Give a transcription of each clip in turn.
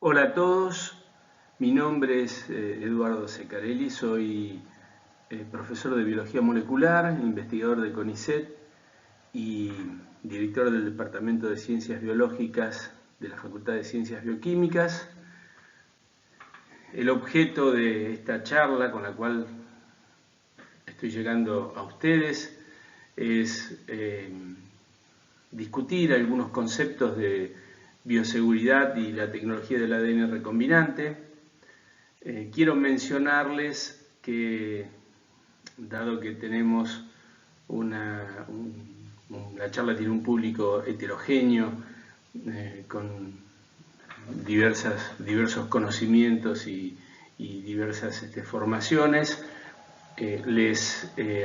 Hola a todos, mi nombre es Eduardo Secarelli, soy profesor de Biología Molecular, investigador de CONICET y director del Departamento de Ciencias Biológicas de la Facultad de Ciencias Bioquímicas. El objeto de esta charla con la cual estoy llegando a ustedes es discutir algunos conceptos de bioseguridad y la tecnología del ADN recombinante. Quiero mencionarles que, dado que tenemos la charla tiene un público heterogéneo, con diversos conocimientos y diversas formaciones,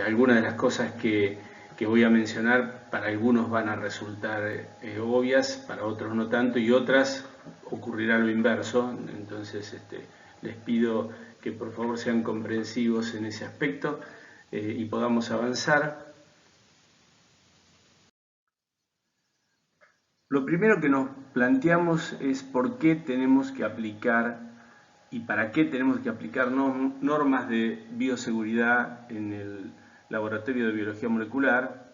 algunas de las cosas que voy a mencionar para algunos van a resultar obvias, para otros no tanto, y otras ocurrirá lo inverso. Entonces les pido que por favor sean comprensivos en ese aspecto y podamos avanzar. Lo primero que nos planteamos es por qué tenemos que aplicar y para qué tenemos que aplicar normas de bioseguridad en el laboratorio de biología molecular.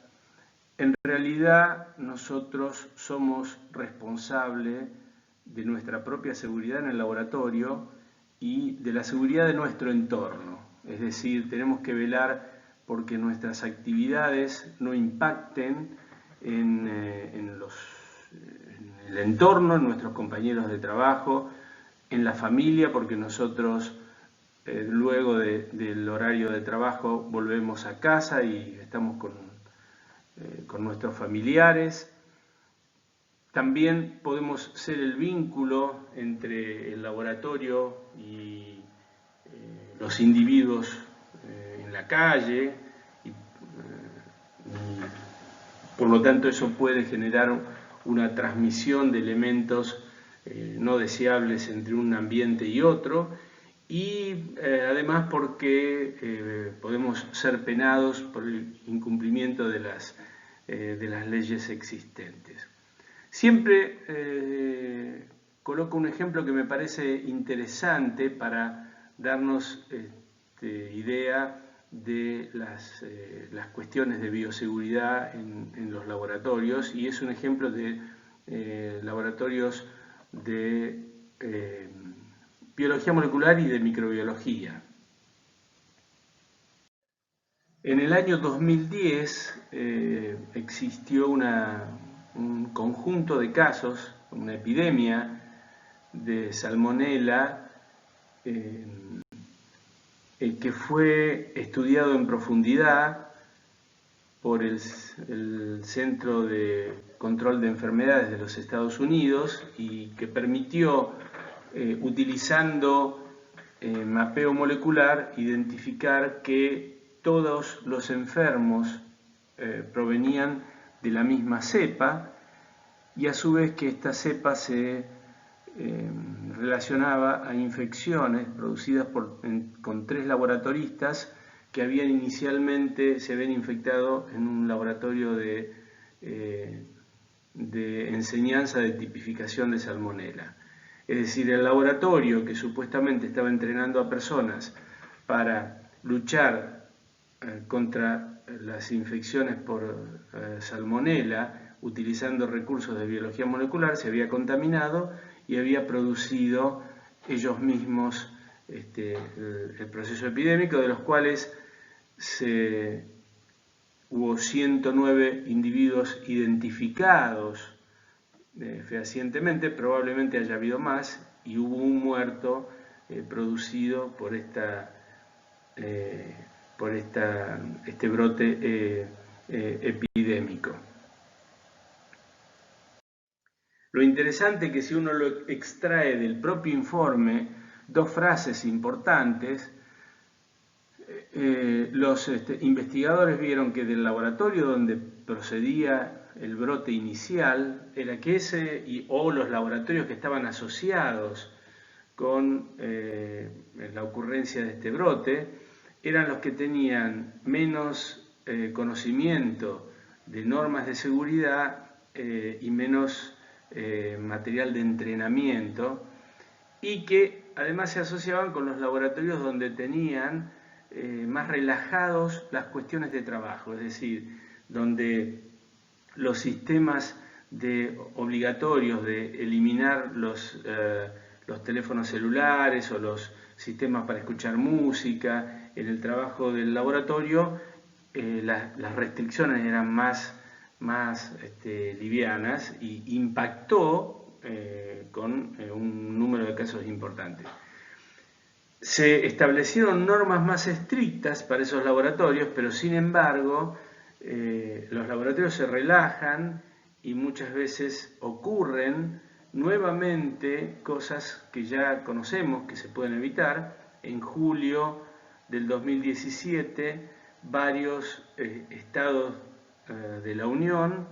En realidad nosotros somos responsables de nuestra propia seguridad en el laboratorio y de la seguridad de nuestro entorno. Es decir, tenemos que velar porque nuestras actividades no impacten en el entorno, en nuestros compañeros de trabajo, en la familia, porque nosotros luego del horario de trabajo volvemos a casa y estamos con nuestros familiares. También podemos ser el vínculo entre el laboratorio y los individuos en la calle, y por lo tanto eso puede generar una transmisión de elementos no deseables entre un ambiente y otro, y además porque podemos ser penados por el incumplimiento de las leyes existentes. Siempre coloco un ejemplo que me parece interesante para darnos idea de las cuestiones de bioseguridad en los laboratorios, y es un ejemplo de laboratorios de biología molecular y de microbiología. En el año 2010 existió un conjunto de casos, una epidemia de salmonela que fue estudiado en profundidad por el Centro de Control de Enfermedades de los Estados Unidos y que permitió, utilizando mapeo molecular, identificar que todos los enfermos provenían de la misma cepa, y a su vez que esta cepa se relacionaba a infecciones producidas con 3 laboratoristas que se habían infectado en un laboratorio de enseñanza de tipificación de salmonela. Es decir, el laboratorio que supuestamente estaba entrenando a personas para luchar contra las infecciones por salmonela, utilizando recursos de biología molecular, se había contaminado y había producido ellos mismos el proceso epidémico, de los cuales hubo 109 individuos identificados fehacientemente, probablemente haya habido más, y hubo un muerto producido por este brote epidémico. Lo interesante es que si uno lo extrae del propio informe, 2 frases importantes. Los investigadores vieron que del laboratorio donde procedía el brote inicial era que o los laboratorios que estaban asociados con la ocurrencia de este brote eran los que tenían menos conocimiento de normas de seguridad y menos material de entrenamiento, y que además se asociaban con los laboratorios donde tenían más relajados las cuestiones de trabajo, es decir, donde los sistemas obligatorios de eliminar los teléfonos celulares o los sistemas para escuchar música en el trabajo del laboratorio, las restricciones eran más livianas y impactó con un número de casos importante. Se establecieron normas más estrictas para esos laboratorios, pero sin embargo los laboratorios se relajan y muchas veces ocurren nuevamente cosas que ya conocemos que se pueden evitar. En julio del 2017 varios estados de la Unión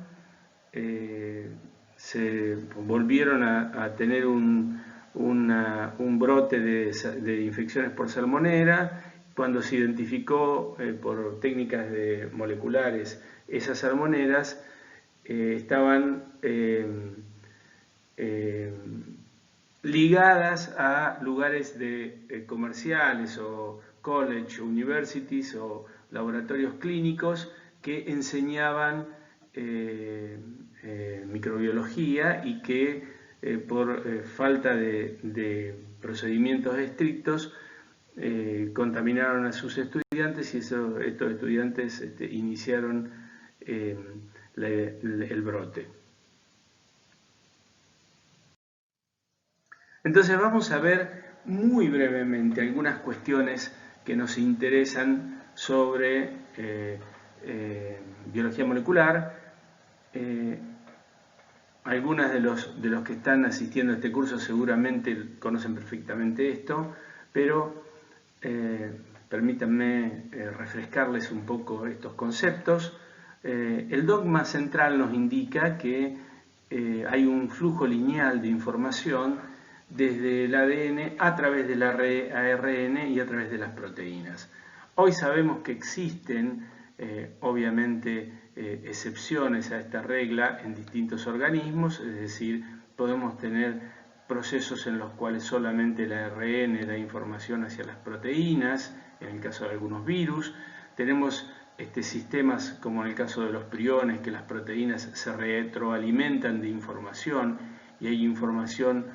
se volvieron a tener un brote de infecciones por salmonera. Cuando se identificó por técnicas moleculares esas salmoneras, estaban ligadas a lugares comerciales o college, universities o laboratorios clínicos que enseñaban microbiología y que por falta de procedimientos estrictos contaminaron a sus estudiantes y estos estudiantes iniciaron el brote. Entonces vamos a ver muy brevemente algunas cuestiones que nos interesan sobre biología molecular. Algunos de los que están asistiendo a este curso seguramente conocen perfectamente esto, pero permítanme refrescarles un poco estos conceptos. El dogma central nos indica que hay un flujo lineal de información desde el ADN a través del ARN y a través de las proteínas. Hoy sabemos que existen, obviamente, excepciones a esta regla en distintos organismos, es decir, podemos tener procesos en los cuales solamente el ARN da información hacia las proteínas, en el caso de algunos virus. Tenemos sistemas como en el caso de los priones, que las proteínas se retroalimentan de información y hay información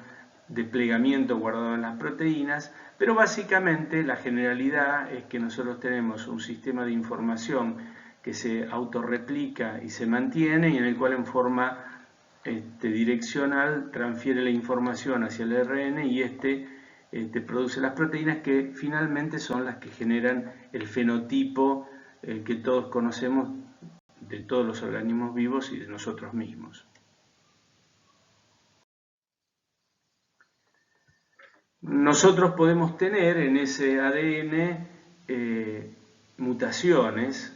de plegamiento guardado en las proteínas, pero básicamente la generalidad es que nosotros tenemos un sistema de información que se autorreplica y se mantiene y en el cual en forma direccional transfiere la información hacia el ARN y produce las proteínas que finalmente son las que generan el fenotipo que todos conocemos de todos los organismos vivos y de nosotros mismos. Nosotros podemos tener en ese ADN mutaciones.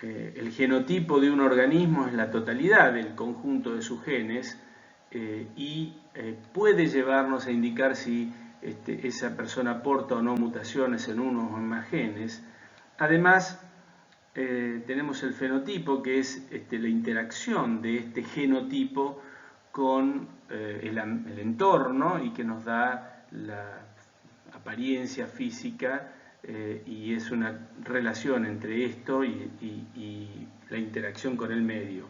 El genotipo de un organismo es la totalidad del conjunto de sus genes y puede llevarnos a indicar si esa persona aporta o no mutaciones en uno o en más genes. Además, tenemos el fenotipo, que es la interacción de este genotipo con el entorno y que nos da la apariencia física y es una relación entre esto y la interacción con el medio.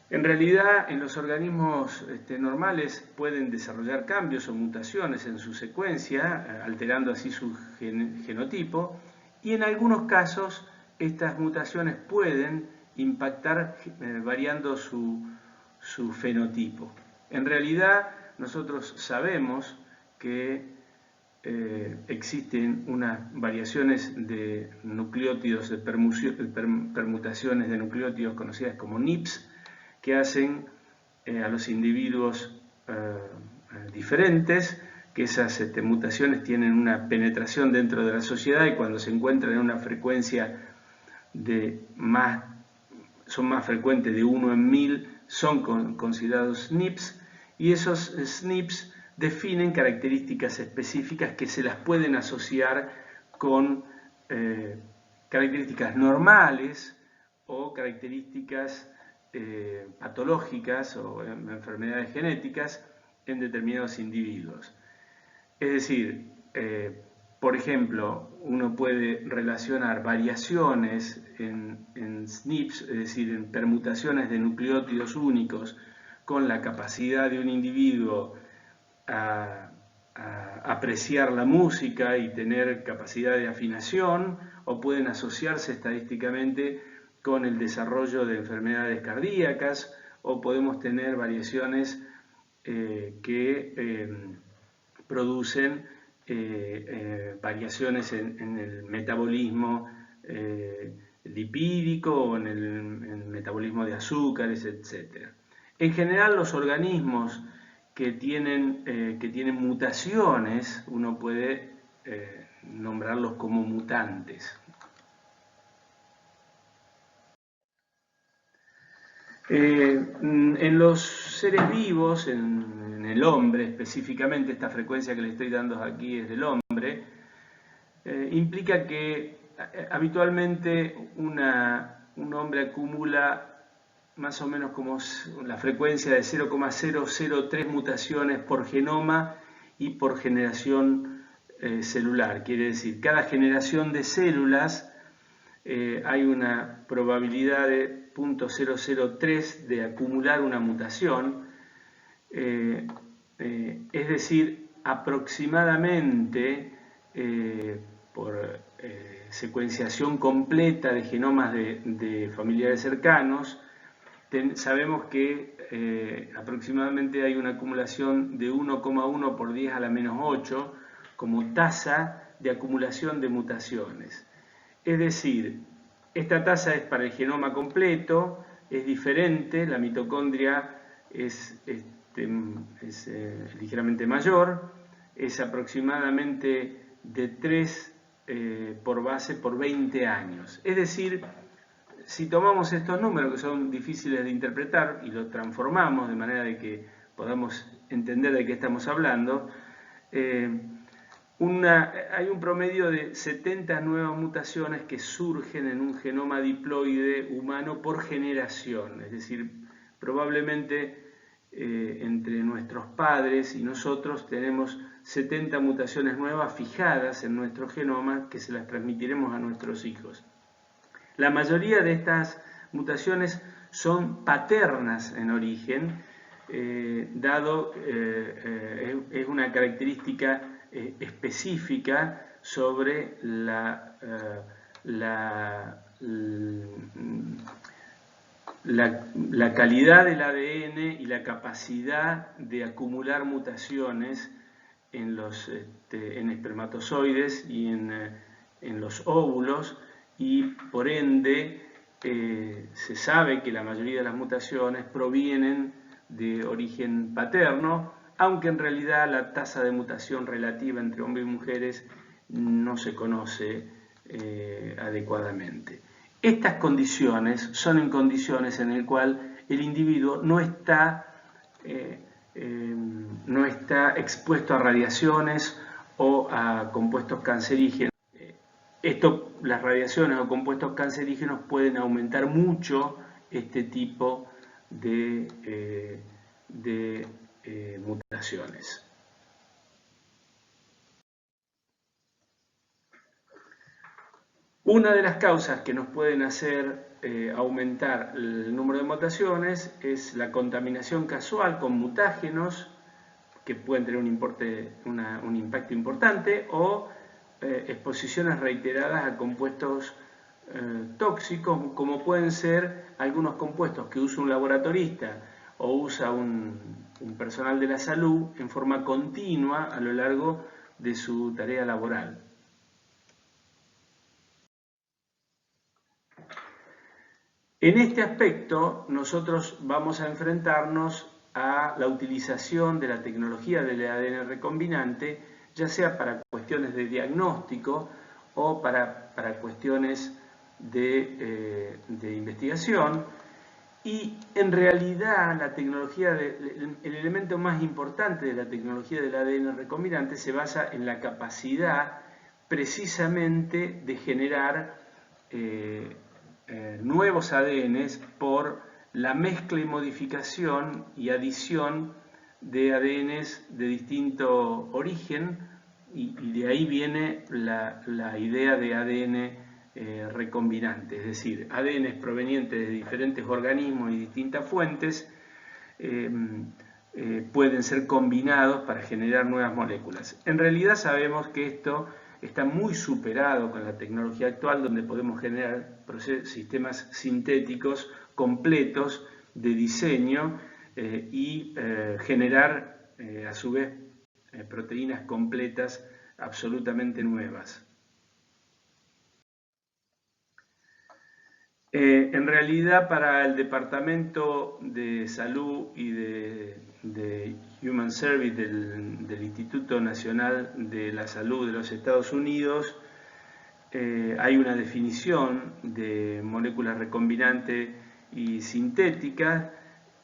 En realidad, en los organismos normales pueden desarrollar cambios o mutaciones en su secuencia, alterando así su genotipo, y en algunos casos estas mutaciones pueden impactar variando su fenotipo. En realidad, nosotros sabemos que existen unas variaciones de nucleótidos, de permutaciones de nucleótidos conocidas como NIPS, que hacen a los individuos diferentes, que esas mutaciones tienen una penetración dentro de la sociedad y cuando se encuentran en una frecuencia son más frecuentes de 1 en 1000, son considerados SNPs, y esos SNPs definen características específicas que se las pueden asociar con características normales o características patológicas o enfermedades genéticas en determinados individuos. Es decir, por ejemplo, uno puede relacionar variaciones en SNPs, es decir, en permutaciones de nucleótidos únicos, con la capacidad de un individuo a apreciar la música y tener capacidad de afinación, o pueden asociarse estadísticamente con el desarrollo de enfermedades cardíacas, o podemos tener variaciones que producen variaciones en el metabolismo lipídico o en el metabolismo de azúcares, etc. En general, los organismos que tienen mutaciones, uno puede nombrarlos como mutantes. En los seres vivos, en el hombre específicamente, esta frecuencia que le estoy dando aquí es del hombre, implica que habitualmente un hombre acumula más o menos como la frecuencia de 0,003 mutaciones por genoma y por generación celular. Quiere decir, cada generación de células hay una probabilidad de 0,003 de acumular una mutación, es decir, aproximadamente por secuenciación completa de genomas de familiares cercanos, sabemos que aproximadamente hay una acumulación de 1,1 por 10 a la menos 8 como tasa de acumulación de mutaciones. Es decir, esta tasa es para el genoma completo, es diferente, la mitocondria es ligeramente mayor, es aproximadamente de 3 por base por 20 años. Es decir, si tomamos estos números que son difíciles de interpretar y los transformamos de manera de que podamos entender de qué estamos hablando, hay un promedio de 70 nuevas mutaciones que surgen en un genoma diploide humano por generación. Es decir, probablemente entre nuestros padres y nosotros tenemos 70 mutaciones nuevas fijadas en nuestro genoma que se las transmitiremos a nuestros hijos. La mayoría de estas mutaciones son paternas en origen, dado es una característica específica sobre la calidad del ADN y la capacidad de acumular mutaciones en espermatozoides y en los óvulos, y por ende se sabe que la mayoría de las mutaciones provienen de origen paterno, aunque en realidad la tasa de mutación relativa entre hombres y mujeres no se conoce adecuadamente. Estas condiciones son en condiciones en las cuales el individuo no está expuesto a radiaciones o a compuestos cancerígenos. Las radiaciones o compuestos cancerígenos pueden aumentar mucho este tipo de mutaciones. Una de las causas que nos pueden hacer aumentar el número de mutaciones es la contaminación casual con mutágenos, que pueden tener un impacto importante, o exposiciones reiteradas a compuestos tóxicos, como pueden ser algunos compuestos que usa un laboratorista o usa un personal de la salud en forma continua a lo largo de su tarea laboral. En este aspecto, nosotros vamos a enfrentarnos a la utilización de la tecnología del ADN recombinante, ya sea para cuestiones de diagnóstico o para cuestiones de investigación. Y en realidad la tecnología, el elemento más importante de la tecnología del ADN recombinante se basa en la capacidad precisamente de generar nuevos ADNs por la mezcla y modificación y adición de ADNs de distinto origen, y de ahí viene la idea de ADN recombinante, es decir, ADNs provenientes de diferentes organismos y distintas fuentes pueden ser combinados para generar nuevas moléculas. En realidad sabemos que esto está muy superado con la tecnología actual, donde podemos generar sistemas sintéticos completos de diseño y generar a su vez proteínas completas absolutamente nuevas. En realidad, para el Departamento de Salud y de Human Service del Instituto Nacional de la Salud de los Estados Unidos, hay una definición de moléculas recombinantes y sintéticas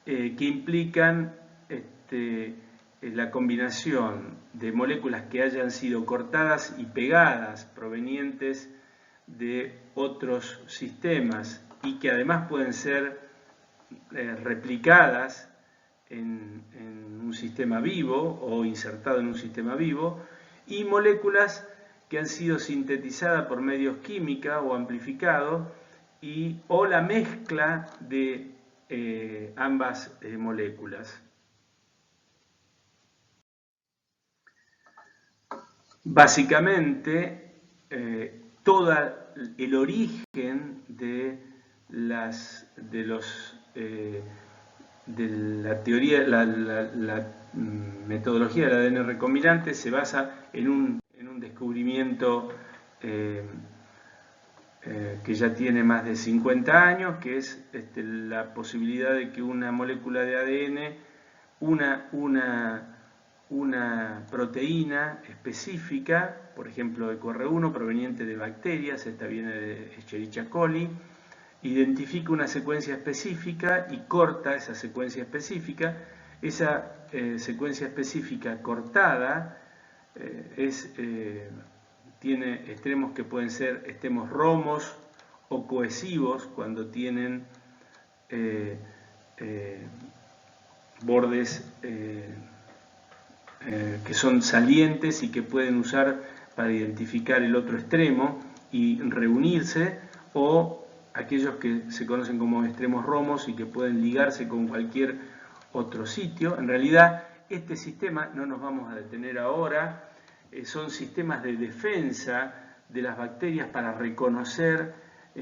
que implican la combinación de moléculas que hayan sido cortadas y pegadas provenientes de otros sistemas y que además pueden ser replicadas en un sistema vivo o insertado en un sistema vivo, y moléculas que han sido sintetizadas por medios químicos o amplificados, o la mezcla de ambas moléculas. Básicamente, todo el origen de la teoría, la metodología del ADN recombinante se basa en un descubrimiento que ya tiene más de 50 años, que es la posibilidad de que una molécula de ADN, una proteína específica, por ejemplo EcoR1 proveniente de bacterias, esta viene de Escherichia coli, identifica una secuencia específica y corta esa secuencia específica. Esa secuencia específica cortada tiene extremos que pueden ser extremos romos o cohesivos, cuando tienen bordes que son salientes y que pueden usar para identificar el otro extremo y reunirse, o aquellos que se conocen como extremos romos y que pueden ligarse con cualquier otro sitio. En realidad, este sistema, no nos vamos a detener ahora, son sistemas de defensa de las bacterias para reconocer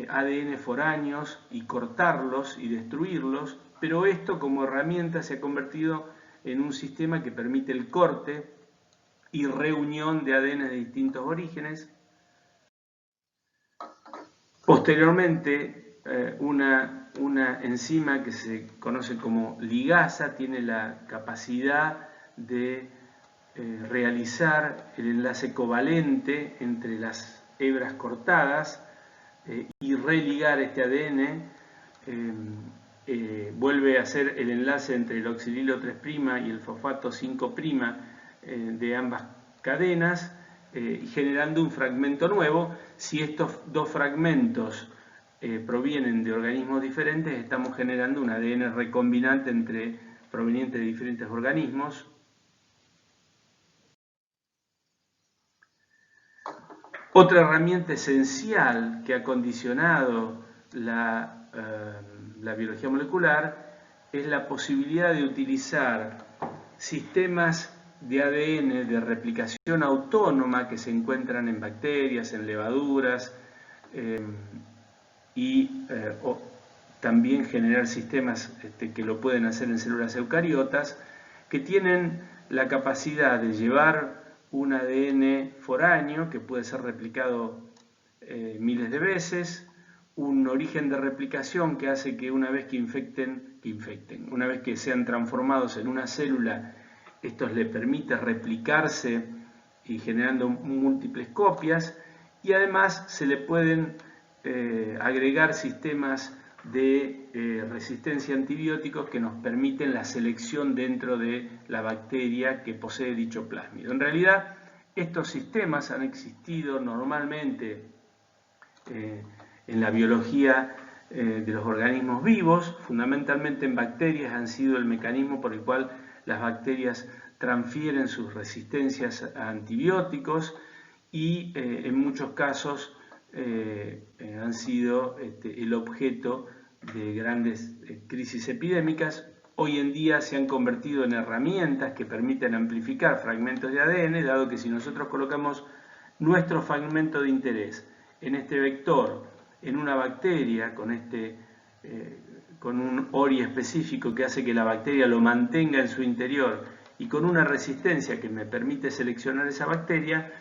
ADN foráneos y cortarlos y destruirlos, pero esto como herramienta se ha convertido en un sistema que permite el corte y reunión de ADN de distintos orígenes. Posteriormente, una enzima que se conoce como ligasa tiene la capacidad de realizar el enlace covalente entre las hebras cortadas y religar este ADN. Vuelve a hacer el enlace entre el oxidilo 3' y el fosfato 5' de ambas cadenas, generando un fragmento nuevo. Si estos dos fragmentos provienen de organismos diferentes, estamos generando un ADN recombinante proveniente de diferentes organismos. Otra herramienta esencial que ha condicionado la biología molecular es la posibilidad de utilizar sistemas de ADN de replicación autónoma que se encuentran en bacterias, en levaduras, o también generar sistemas que lo pueden hacer en células eucariotas, que tienen la capacidad de llevar un ADN foráneo que puede ser replicado miles de veces, un origen de replicación que hace que una vez una vez que sean transformados en una célula, esto les permite replicarse y generando múltiples copias, y además se le pueden agregar sistemas de resistencia a antibióticos que nos permiten la selección dentro de la bacteria que posee dicho plásmido. En realidad, estos sistemas han existido normalmente en la biología de los organismos vivos, fundamentalmente en bacterias, han sido el mecanismo por el cual las bacterias transfieren sus resistencias a antibióticos y en muchos casos han sido el objeto de grandes crisis epidémicas. Hoy en día se han convertido en herramientas que permiten amplificar fragmentos de ADN, dado que si nosotros colocamos nuestro fragmento de interés en este vector, en una bacteria, con un ORI específico que hace que la bacteria lo mantenga en su interior y con una resistencia que me permite seleccionar esa bacteria,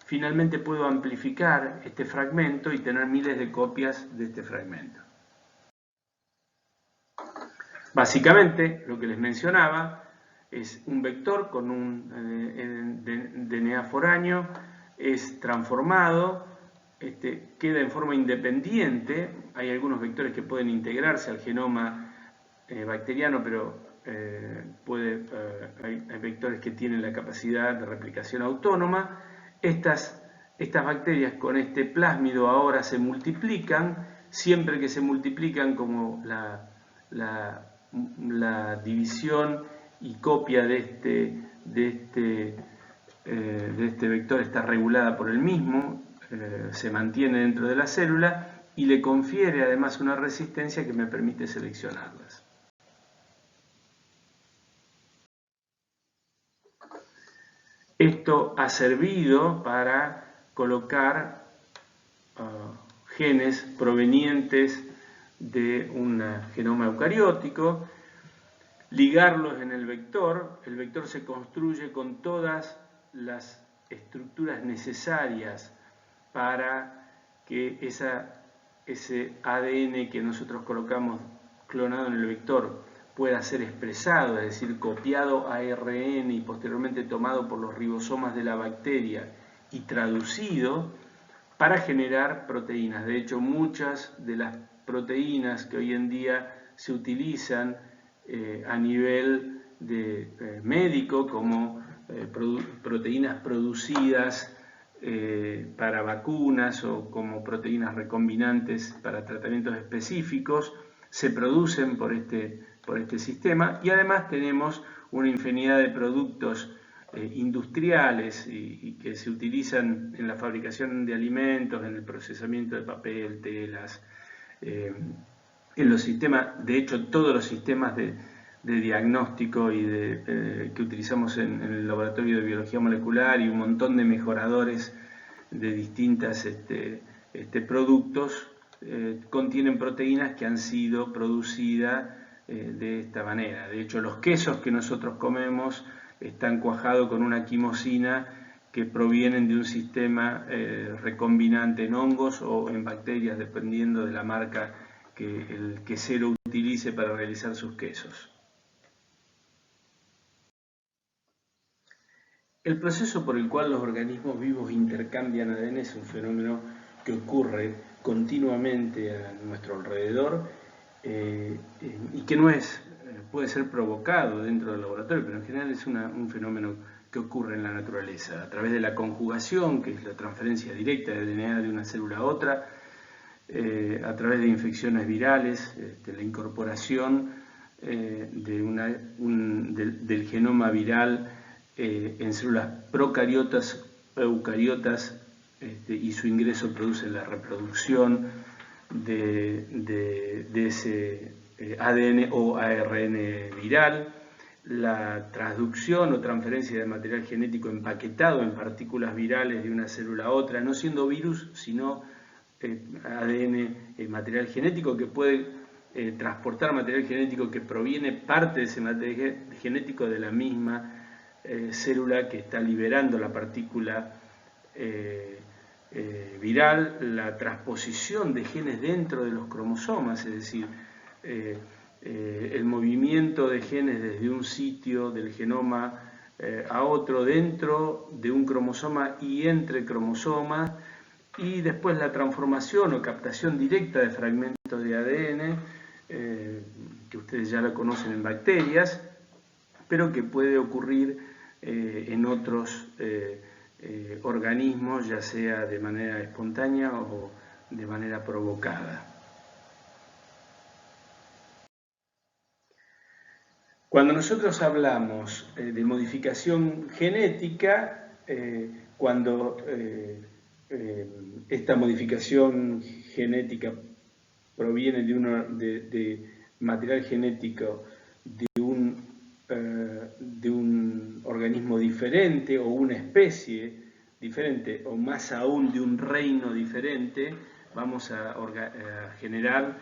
finalmente puedo amplificar este fragmento y tener miles de copias de este fragmento. Básicamente, lo que les mencionaba es un vector con un DNA foráneo, es transformado, queda en forma independiente. Hay algunos vectores que pueden integrarse al genoma bacteriano, pero hay vectores que tienen la capacidad de replicación autónoma. Estas bacterias con este plásmido ahora se multiplican. Siempre que se multiplican, como la división y copia de este vector está regulada por el mismo, se mantiene dentro de la célula y le confiere además una resistencia que me permite seleccionarlas. Esto ha servido para colocar genes provenientes de un genoma eucariótico, ligarlos en el vector se construye con todas las estructuras necesarias para que ese ADN que nosotros colocamos clonado en el vector pueda ser expresado, es decir, copiado a ARN y posteriormente tomado por los ribosomas de la bacteria y traducido para generar proteínas. De hecho, muchas de las proteínas que hoy en día se utilizan a nivel médico como proteínas producidas para vacunas o como proteínas recombinantes para tratamientos específicos, se producen por este sistema, y además tenemos una infinidad de productos industriales y que se utilizan en la fabricación de alimentos, en el procesamiento de papel, telas, en los sistemas, de hecho todos los sistemas de diagnóstico y que utilizamos en el laboratorio de biología molecular, y un montón de mejoradores de distintos productos contienen proteínas que han sido producidas de esta manera. De hecho, los quesos que nosotros comemos están cuajados con una quimosina que provienen de un sistema recombinante en hongos o en bacterias, dependiendo de la marca que el quesero utilice para realizar sus quesos. El proceso por el cual los organismos vivos intercambian ADN es un fenómeno que ocurre continuamente a nuestro alrededor y que no puede ser provocado dentro del laboratorio, pero en general es un fenómeno que ocurre en la naturaleza, a través de la conjugación, que es la transferencia directa de DNA de una célula a otra, a través de infecciones virales, la incorporación del genoma viral en células procariotas, eucariotas, y su ingreso produce la reproducción de ese ADN o ARN viral, la transducción o transferencia de material genético empaquetado en partículas virales de una célula a otra, no siendo virus, sino ADN, material genético que puede transportar material genético que proviene parte de ese material genético de la misma célula que está liberando la partícula viral, la transposición de genes dentro de los cromosomas, es decir, el movimiento de genes desde un sitio del genoma a otro dentro de un cromosoma y entre cromosomas, y después la transformación o captación directa de fragmentos de ADN, que ustedes ya la conocen en bacterias, pero que puede ocurrir en otros organismos, ya sea de manera espontánea o de manera provocada. Cuando nosotros hablamos de modificación genética, cuando esta modificación genética proviene de material genético de un organismo diferente o una especie diferente, o más aún de un reino diferente, vamos a generar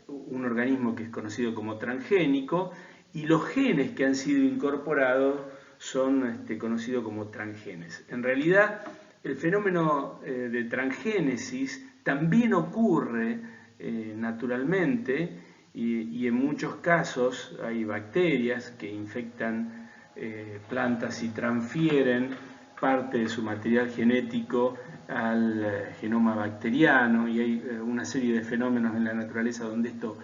un organismo que es conocido como transgénico, y los genes que han sido incorporados son conocidos como transgenes. En realidad, el fenómeno de transgénesis también ocurre naturalmente, y en muchos casos hay bacterias que infectan plantas y transfieren parte de su material genético al genoma bacteriano, y hay una serie de fenómenos en la naturaleza donde esto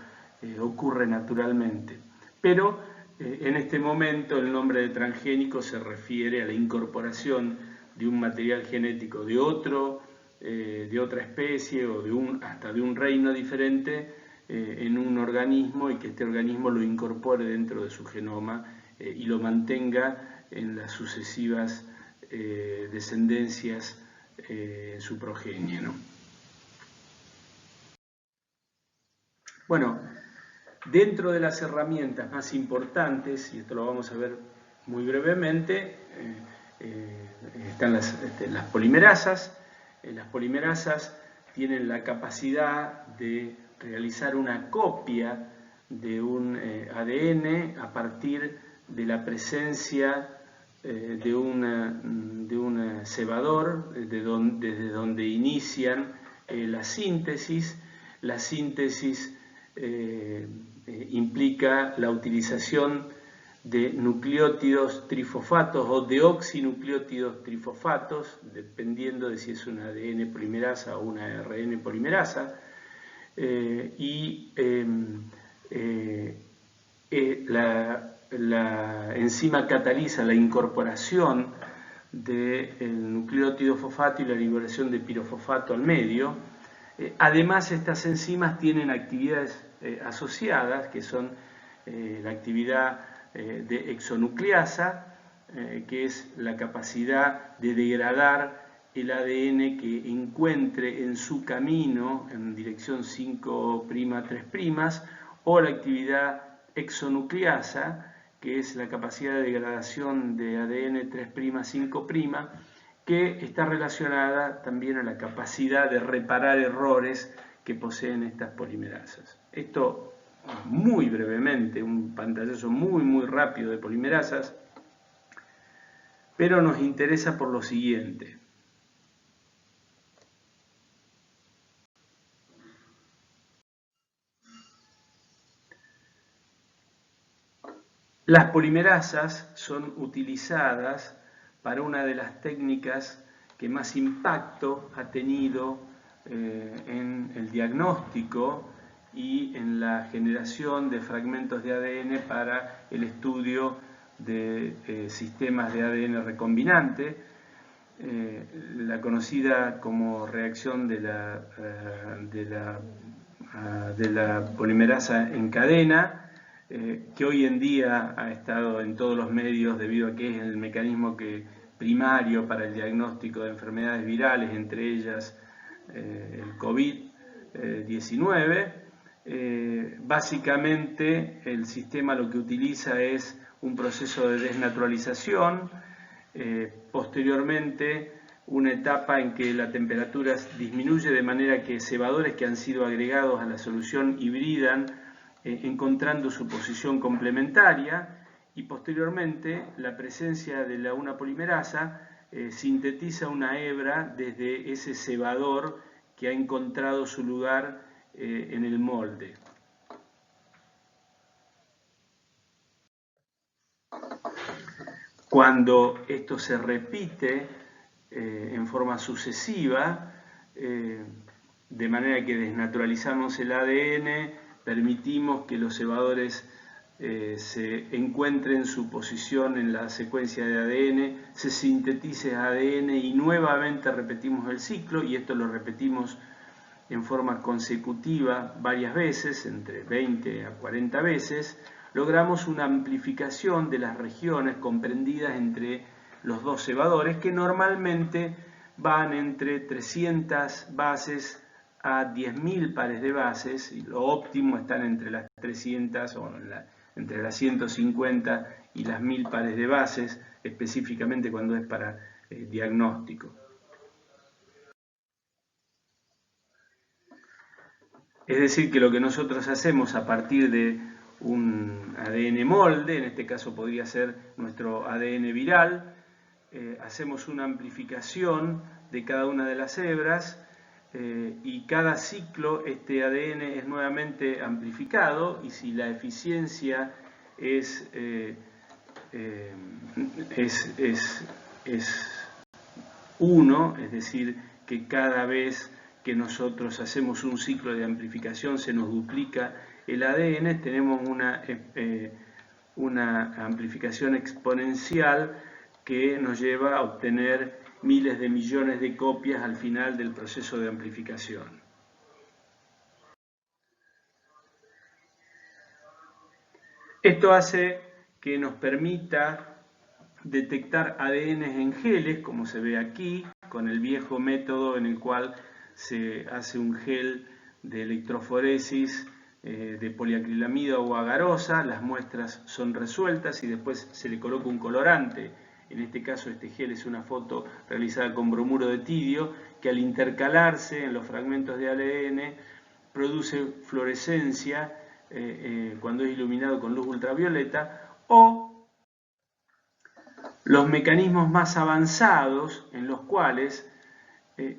ocurre naturalmente. Pero en este momento el nombre de transgénico se refiere a la incorporación de un material genético de otra especie o hasta de un reino diferente en un organismo, y que este organismo lo incorpore dentro de su genoma y lo mantenga en las sucesivas descendencias en su progenie, ¿no? Bueno, dentro de las herramientas más importantes, y esto lo vamos a ver muy brevemente, están las polimerasas. Las polimerasas tienen la capacidad de realizar una copia de un ADN a partir de la presencia de un cebador, desde donde inician la síntesis. La síntesis implica la utilización de nucleótidos trifosfatos o deoxinucleótidos trifosfatos, dependiendo de si es una ADN polimerasa o una ARN polimerasa, la enzima cataliza la incorporación del nucleótido fosfato y la liberación de pirofosfato al medio. Además, estas enzimas tienen actividades asociadas, que son la actividad de exonucleasa, que es la capacidad de degradar el ADN que encuentre en su camino en dirección 5', 3', o la actividad exonucleasa, que es la capacidad de degradación de ADN 3', 5', que está relacionada también a la capacidad de reparar errores que poseen estas polimerasas. Esto muy brevemente, un pantallazo muy rápido de polimerasas, pero nos interesa por lo siguiente. Las polimerasas son utilizadas para una de las técnicas que más impacto ha tenido en el diagnóstico y en la generación de fragmentos de ADN para el estudio de sistemas de ADN recombinante, la conocida como reacción de la polimerasa en cadena, que hoy en día ha estado en todos los medios debido a que es el mecanismo primario para el diagnóstico de enfermedades virales, entre ellas el COVID-19. Básicamente el sistema lo que utiliza es un proceso de desnaturalización, posteriormente una etapa en que la temperatura disminuye de manera que cebadores que han sido agregados a la solución hibridan encontrando su posición complementaria, y posteriormente la presencia de una polimerasa sintetiza una hebra desde ese cebador que ha encontrado su lugar en el molde. Cuando esto se repite en forma sucesiva, de manera que desnaturalizamos el ADN, permitimos que los cebadores se encuentren su posición en la secuencia de ADN, se sintetice ADN y nuevamente repetimos el ciclo, y esto lo repetimos en forma consecutiva varias veces, entre 20 a 40 veces, logramos una amplificación de las regiones comprendidas entre los dos cebadores, que normalmente van entre 300 bases a 10.000 pares de bases, y lo óptimo están entre las 300 o entre las 150 y las 1000 pares de bases, específicamente cuando es para diagnóstico. Es decir, que lo que nosotros hacemos a partir de un ADN molde, en este caso podría ser nuestro ADN viral, hacemos una amplificación de cada una de las hebras y cada ciclo este ADN es nuevamente amplificado, y si la eficiencia es 1, es decir, que cada vez que nosotros hacemos un ciclo de amplificación se nos duplica el ADN, tenemos una amplificación exponencial que nos lleva a obtener miles de millones de copias al final del proceso de amplificación. Esto hace que nos permita detectar ADN en geles, como se ve aquí, con el viejo método en el cual se hace un gel de electroforesis de poliacrilamida o agarosa, las muestras son resueltas y después se le coloca un colorante. En este caso este gel es una foto realizada con bromuro de tidio, que al intercalarse en los fragmentos de ADN produce fluorescencia cuando es iluminado con luz ultravioleta, o los mecanismos más avanzados en los cuales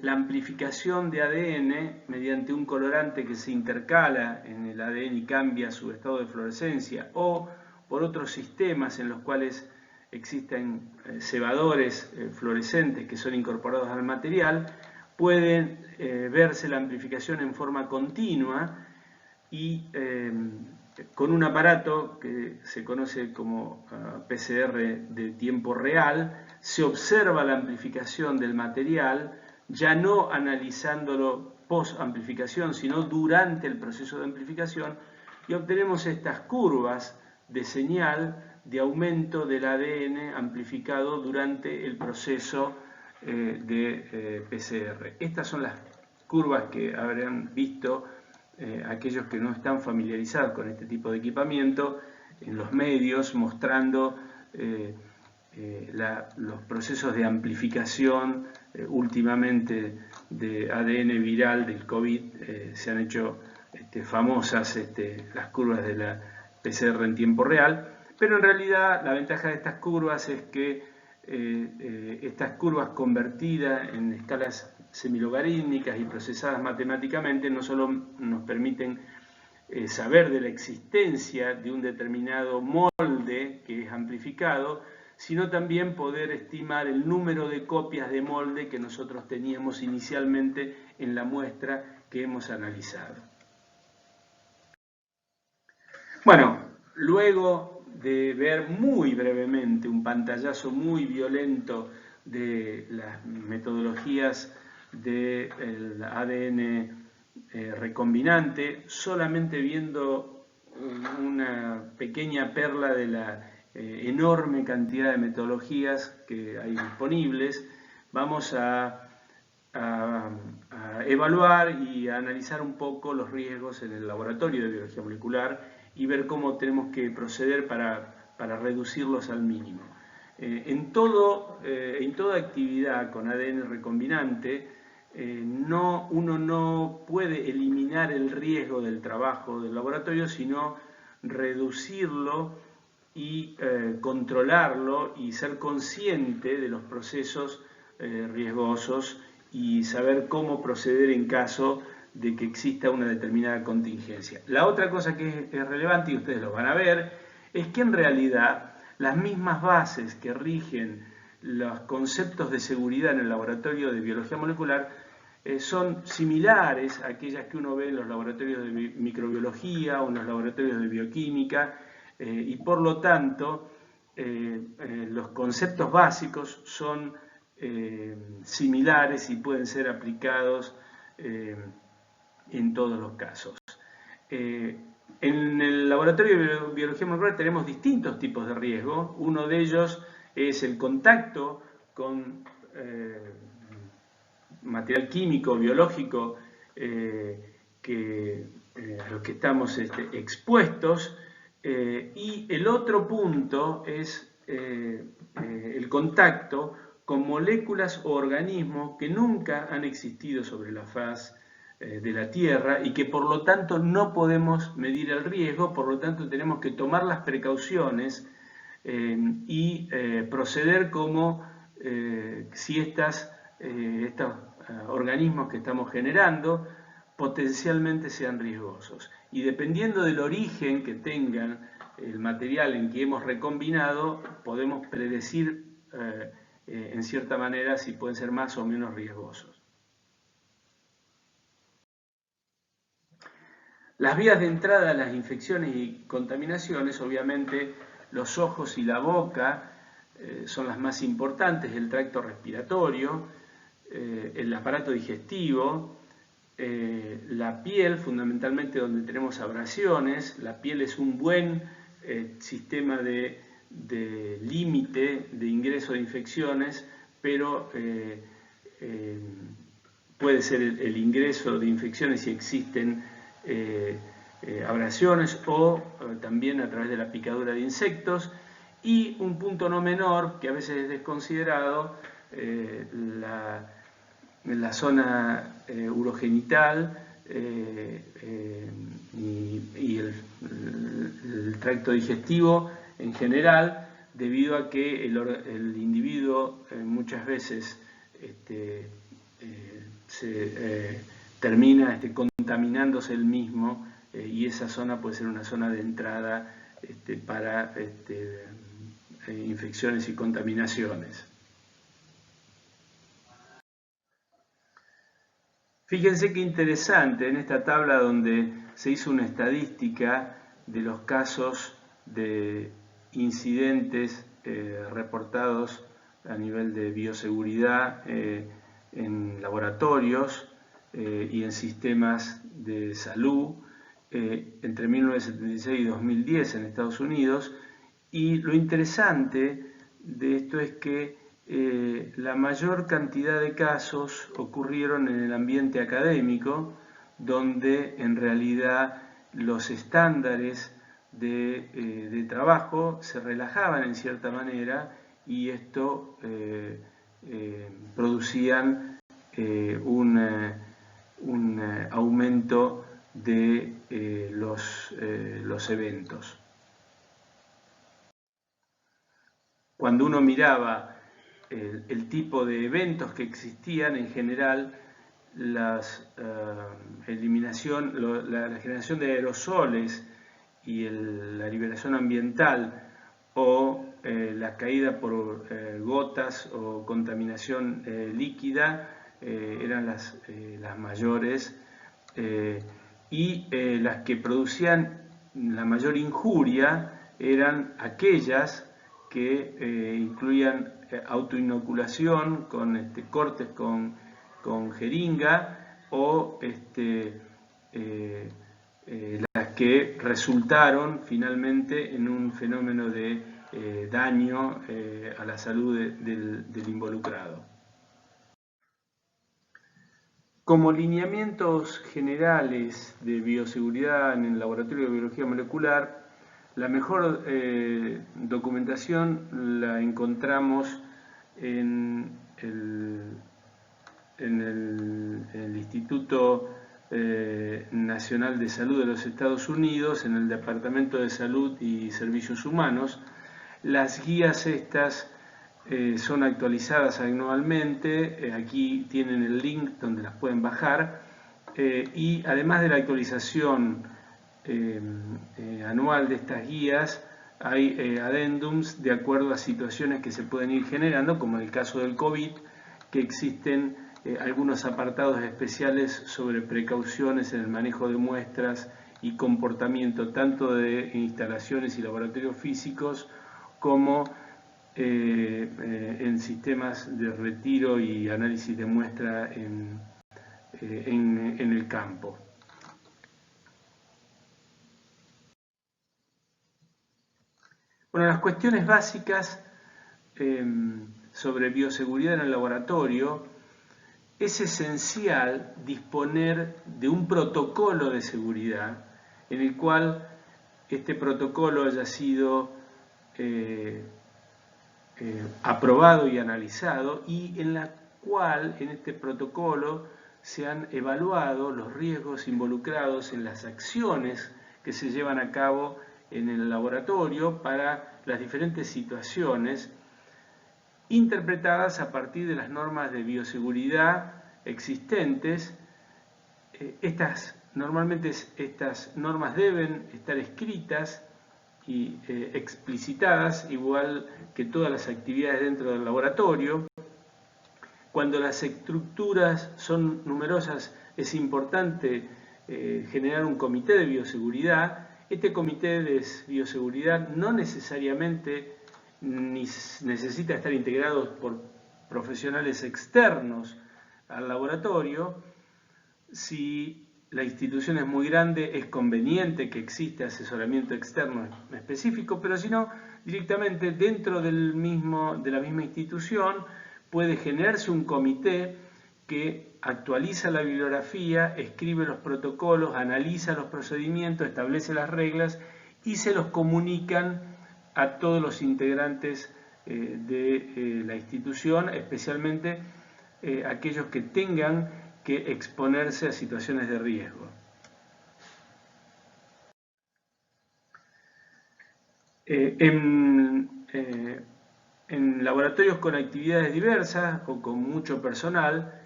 la amplificación de ADN mediante un colorante que se intercala en el ADN y cambia su estado de fluorescencia, o por otros sistemas en los cuales existen cebadores fluorescentes que son incorporados al material, pueden verse la amplificación en forma continua y con un aparato que se conoce como PCR de tiempo real, se observa la amplificación del material, ya no analizándolo post-amplificación, sino durante el proceso de amplificación, y obtenemos estas curvas de señal de aumento del ADN amplificado durante el proceso de PCR. Estas son las curvas que habrán visto aquellos que no están familiarizados con este tipo de equipamiento en los medios, mostrando los procesos de amplificación últimamente de ADN viral del COVID. Se han hecho famosas las curvas de la PCR en tiempo real, pero en realidad la ventaja de estas curvas es que estas curvas convertidas en escalas semilogarítmicas y procesadas matemáticamente no solo nos permiten saber de la existencia de un determinado molde que es amplificado, sino también poder estimar el número de copias de molde que nosotros teníamos inicialmente en la muestra que hemos analizado. Bueno, luego de ver muy brevemente un pantallazo muy violento de las metodologías del ADN recombinante, solamente viendo una pequeña perla de la enorme cantidad de metodologías que hay disponibles, vamos a evaluar y a analizar un poco los riesgos en el laboratorio de biología molecular y ver cómo tenemos que proceder para reducirlos al mínimo. En toda actividad con ADN recombinante, uno no puede eliminar el riesgo del trabajo del laboratorio, sino reducirlo y controlarlo y ser consciente de los procesos riesgosos y saber cómo proceder en caso de que exista una determinada contingencia. La otra cosa que es relevante, y ustedes lo van a ver, es que en realidad las mismas bases que rigen los conceptos de seguridad en el laboratorio de biología molecular son similares a aquellas que uno ve en los laboratorios de microbiología o en los laboratorios de bioquímica, y por lo tanto los conceptos básicos son similares y pueden ser aplicados en todos los casos. En el laboratorio de biología molecular tenemos distintos tipos de riesgo. Uno de ellos es el contacto con material químico, biológico, a los que estamos expuestos. Y el otro punto es el contacto con moléculas o organismos que nunca han existido sobre la faz de la Tierra y que por lo tanto no podemos medir el riesgo, por lo tanto tenemos que tomar las precauciones y proceder como si estos organismos que estamos generando potencialmente sean riesgosos. Y dependiendo del origen que tengan el material en que hemos recombinado, podemos predecir en cierta manera si pueden ser más o menos riesgosos. Las vías de entrada a las infecciones y contaminaciones, obviamente los ojos y la boca son las más importantes, el tracto respiratorio, el aparato digestivo, la piel, fundamentalmente donde tenemos abrasiones. La piel es un buen sistema de límite de ingreso de infecciones, pero puede ser el ingreso de infecciones si existen abrasiones o también a través de la picadura de insectos. Y un punto no menor, que a veces es desconsiderado, la zona urogenital y el tracto digestivo en general, debido a que el individuo muchas veces termina contaminándose él mismo y esa zona puede ser una zona de entrada para infecciones y contaminaciones. Fíjense qué interesante en esta tabla donde se hizo una estadística de los casos de incidentes reportados a nivel de bioseguridad en laboratorios y en sistemas de salud entre 1976 y 2010 en Estados Unidos. Y lo interesante de esto es que la mayor cantidad de casos ocurrieron en el ambiente académico, donde en realidad los estándares de trabajo se relajaban en cierta manera y esto producían un aumento de los eventos. Cuando uno miraba el tipo de eventos que existían, en general la generación de aerosoles y la liberación ambiental o la caída por gotas o contaminación líquida eran las mayores y las que producían la mayor injuria eran aquellas que incluían autoinoculación con cortes con jeringa o las que resultaron finalmente en un fenómeno de daño a la salud del involucrado. Como lineamientos generales de bioseguridad en el laboratorio de biología molecular, la mejor documentación la encontramos en el Instituto Nacional de Salud de los Estados Unidos, en el Departamento de Salud y Servicios Humanos. Las guías estas son actualizadas anualmente, aquí tienen el link donde las pueden bajar y además de la actualización anual de estas guías hay adendums de acuerdo a situaciones que se pueden ir generando, como en el caso del COVID, que existen algunos apartados especiales sobre precauciones en el manejo de muestras y comportamiento tanto de instalaciones y laboratorios físicos como en sistemas de retiro y análisis de muestra en el campo. Bueno, las cuestiones básicas sobre bioseguridad en el laboratorio, es esencial disponer de un protocolo de seguridad en el cual este protocolo haya sido aprobado y analizado, y en la cual en este protocolo se han evaluado los riesgos involucrados en las acciones que se llevan a cabo en el laboratorio para las diferentes situaciones, interpretadas a partir de las normas de bioseguridad existentes. Normalmente estas normas deben estar escritas y explicitadas, igual que todas las actividades dentro del laboratorio. Cuando las estructuras son numerosas, es importante generar un comité de bioseguridad. Este comité de bioseguridad no necesariamente necesita estar integrado por profesionales externos al laboratorio. Si la institución es muy grande, es conveniente que exista asesoramiento externo específico, pero si no, directamente dentro de la misma institución puede generarse un comité que actualiza la bibliografía, escribe los protocolos, analiza los procedimientos, establece las reglas y se los comunican a todos los integrantes de la institución, especialmente aquellos que tengan que exponerse a situaciones de riesgo. En laboratorios con actividades diversas o con mucho personal,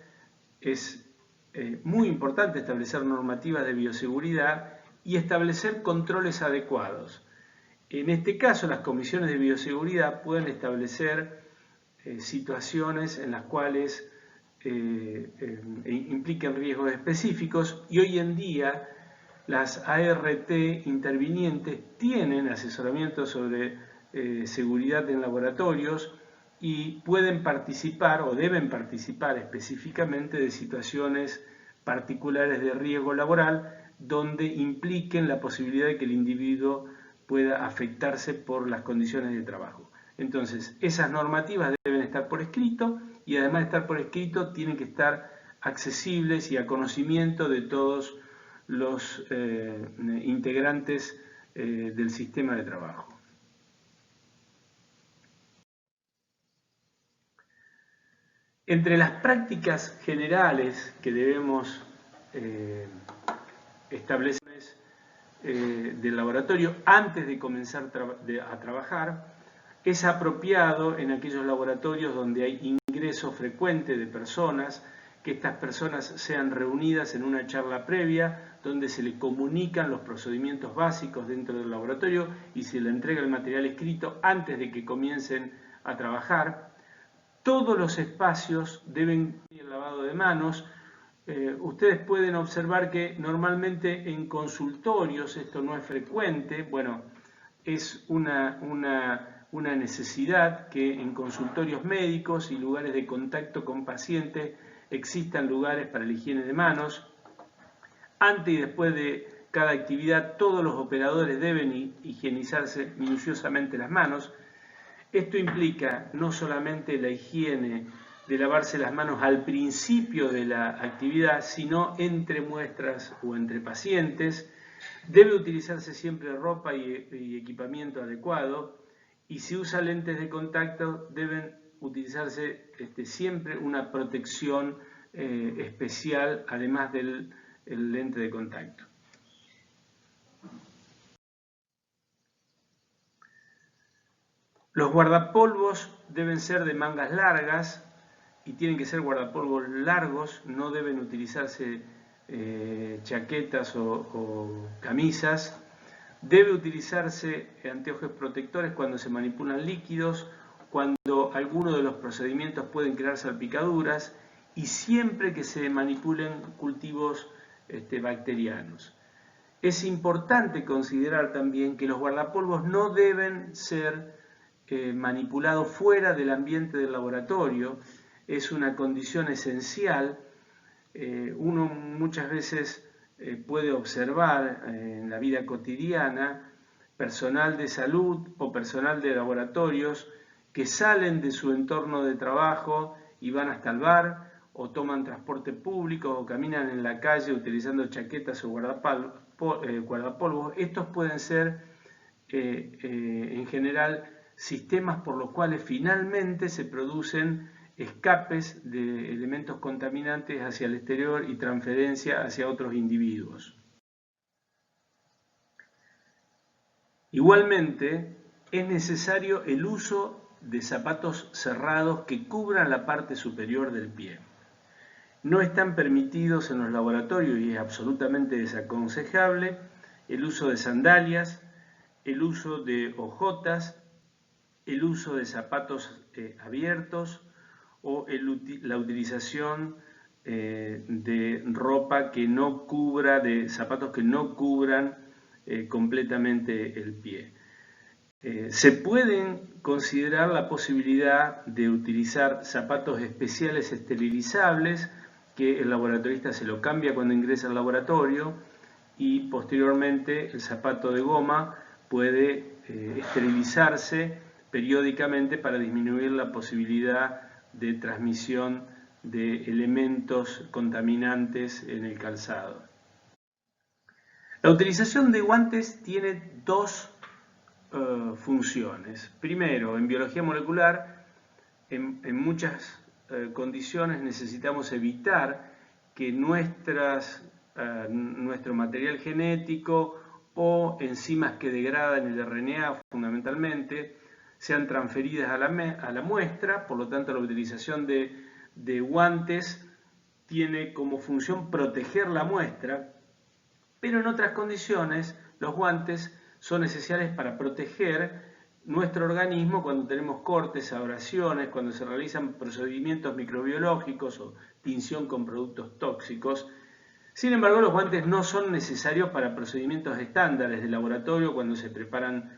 es muy importante establecer normativas de bioseguridad y establecer controles adecuados. En este caso, las comisiones de bioseguridad pueden establecer situaciones en las cuales impliquen riesgos específicos, y hoy en día las ART intervinientes tienen asesoramiento sobre seguridad en laboratorios y pueden participar o deben participar específicamente de situaciones particulares de riesgo laboral donde impliquen la posibilidad de que el individuo pueda afectarse por las condiciones de trabajo. Entonces, esas normativas deben estar por escrito, y además de estar por escrito tienen que estar accesibles y a conocimiento de todos los integrantes del sistema de trabajo. Entre las prácticas generales que debemos establecer del laboratorio antes de comenzar a trabajar, es apropiado en aquellos laboratorios donde hay ingreso frecuente de personas, que estas personas sean reunidas en una charla previa donde se le comunican los procedimientos básicos dentro del laboratorio y se le entrega el material escrito antes de que comiencen a trabajar. Todos los espacios deben tener lavado de manos. Ustedes pueden observar que normalmente en consultorios esto no es frecuente. Bueno, es una necesidad que en consultorios médicos y lugares de contacto con pacientes existan lugares para la higiene de manos. Antes y después de cada actividad, todos los operadores deben higienizarse minuciosamente las manos. Esto implica no solamente la higiene de lavarse las manos al principio de la actividad, sino entre muestras o entre pacientes. Debe utilizarse siempre ropa y equipamiento adecuado, y si usa lentes de contacto deben utilizarse siempre una protección especial, además del lente de contacto. Los guardapolvos deben ser de mangas largas y tienen que ser guardapolvos largos, no deben utilizarse chaquetas o camisas. Debe utilizarse anteojos protectores cuando se manipulan líquidos, cuando alguno de los procedimientos pueden crear salpicaduras y siempre que se manipulen cultivos bacterianos. Es importante considerar también que los guardapolvos no deben ser manipulado fuera del ambiente del laboratorio. Es una condición esencial. Uno muchas veces puede observar en la vida cotidiana personal de salud o personal de laboratorios que salen de su entorno de trabajo y van hasta el bar, o toman transporte público, o caminan en la calle utilizando chaquetas o guardapolvos. Estos pueden ser, en general, sistemas por los cuales finalmente se producen escapes de elementos contaminantes hacia el exterior y transferencia hacia otros individuos. Igualmente, es necesario el uso de zapatos cerrados que cubran la parte superior del pie. No están permitidos en los laboratorios y es absolutamente desaconsejable el uso de sandalias, el uso de ojotas, el uso de zapatos abiertos o la utilización de ropa que no cubra, de zapatos que no cubran completamente el pie. Se pueden considerar la posibilidad de utilizar zapatos especiales esterilizables que el laboratorista se lo cambia cuando ingresa al laboratorio y posteriormente el zapato de goma puede esterilizarse periódicamente para disminuir la posibilidad de transmisión de elementos contaminantes en el calzado. La utilización de guantes tiene dos funciones. Primero, en biología molecular, en muchas condiciones necesitamos evitar que nuestro material genético o enzimas que degradan el RNA fundamentalmente sean transferidas a la muestra. Por lo tanto, la utilización de guantes tiene como función proteger la muestra, pero en otras condiciones los guantes son esenciales para proteger nuestro organismo cuando tenemos cortes, abrasiones, cuando se realizan procedimientos microbiológicos o tinción con productos tóxicos. Sin embargo, los guantes no son necesarios para procedimientos estándares de laboratorio cuando se preparan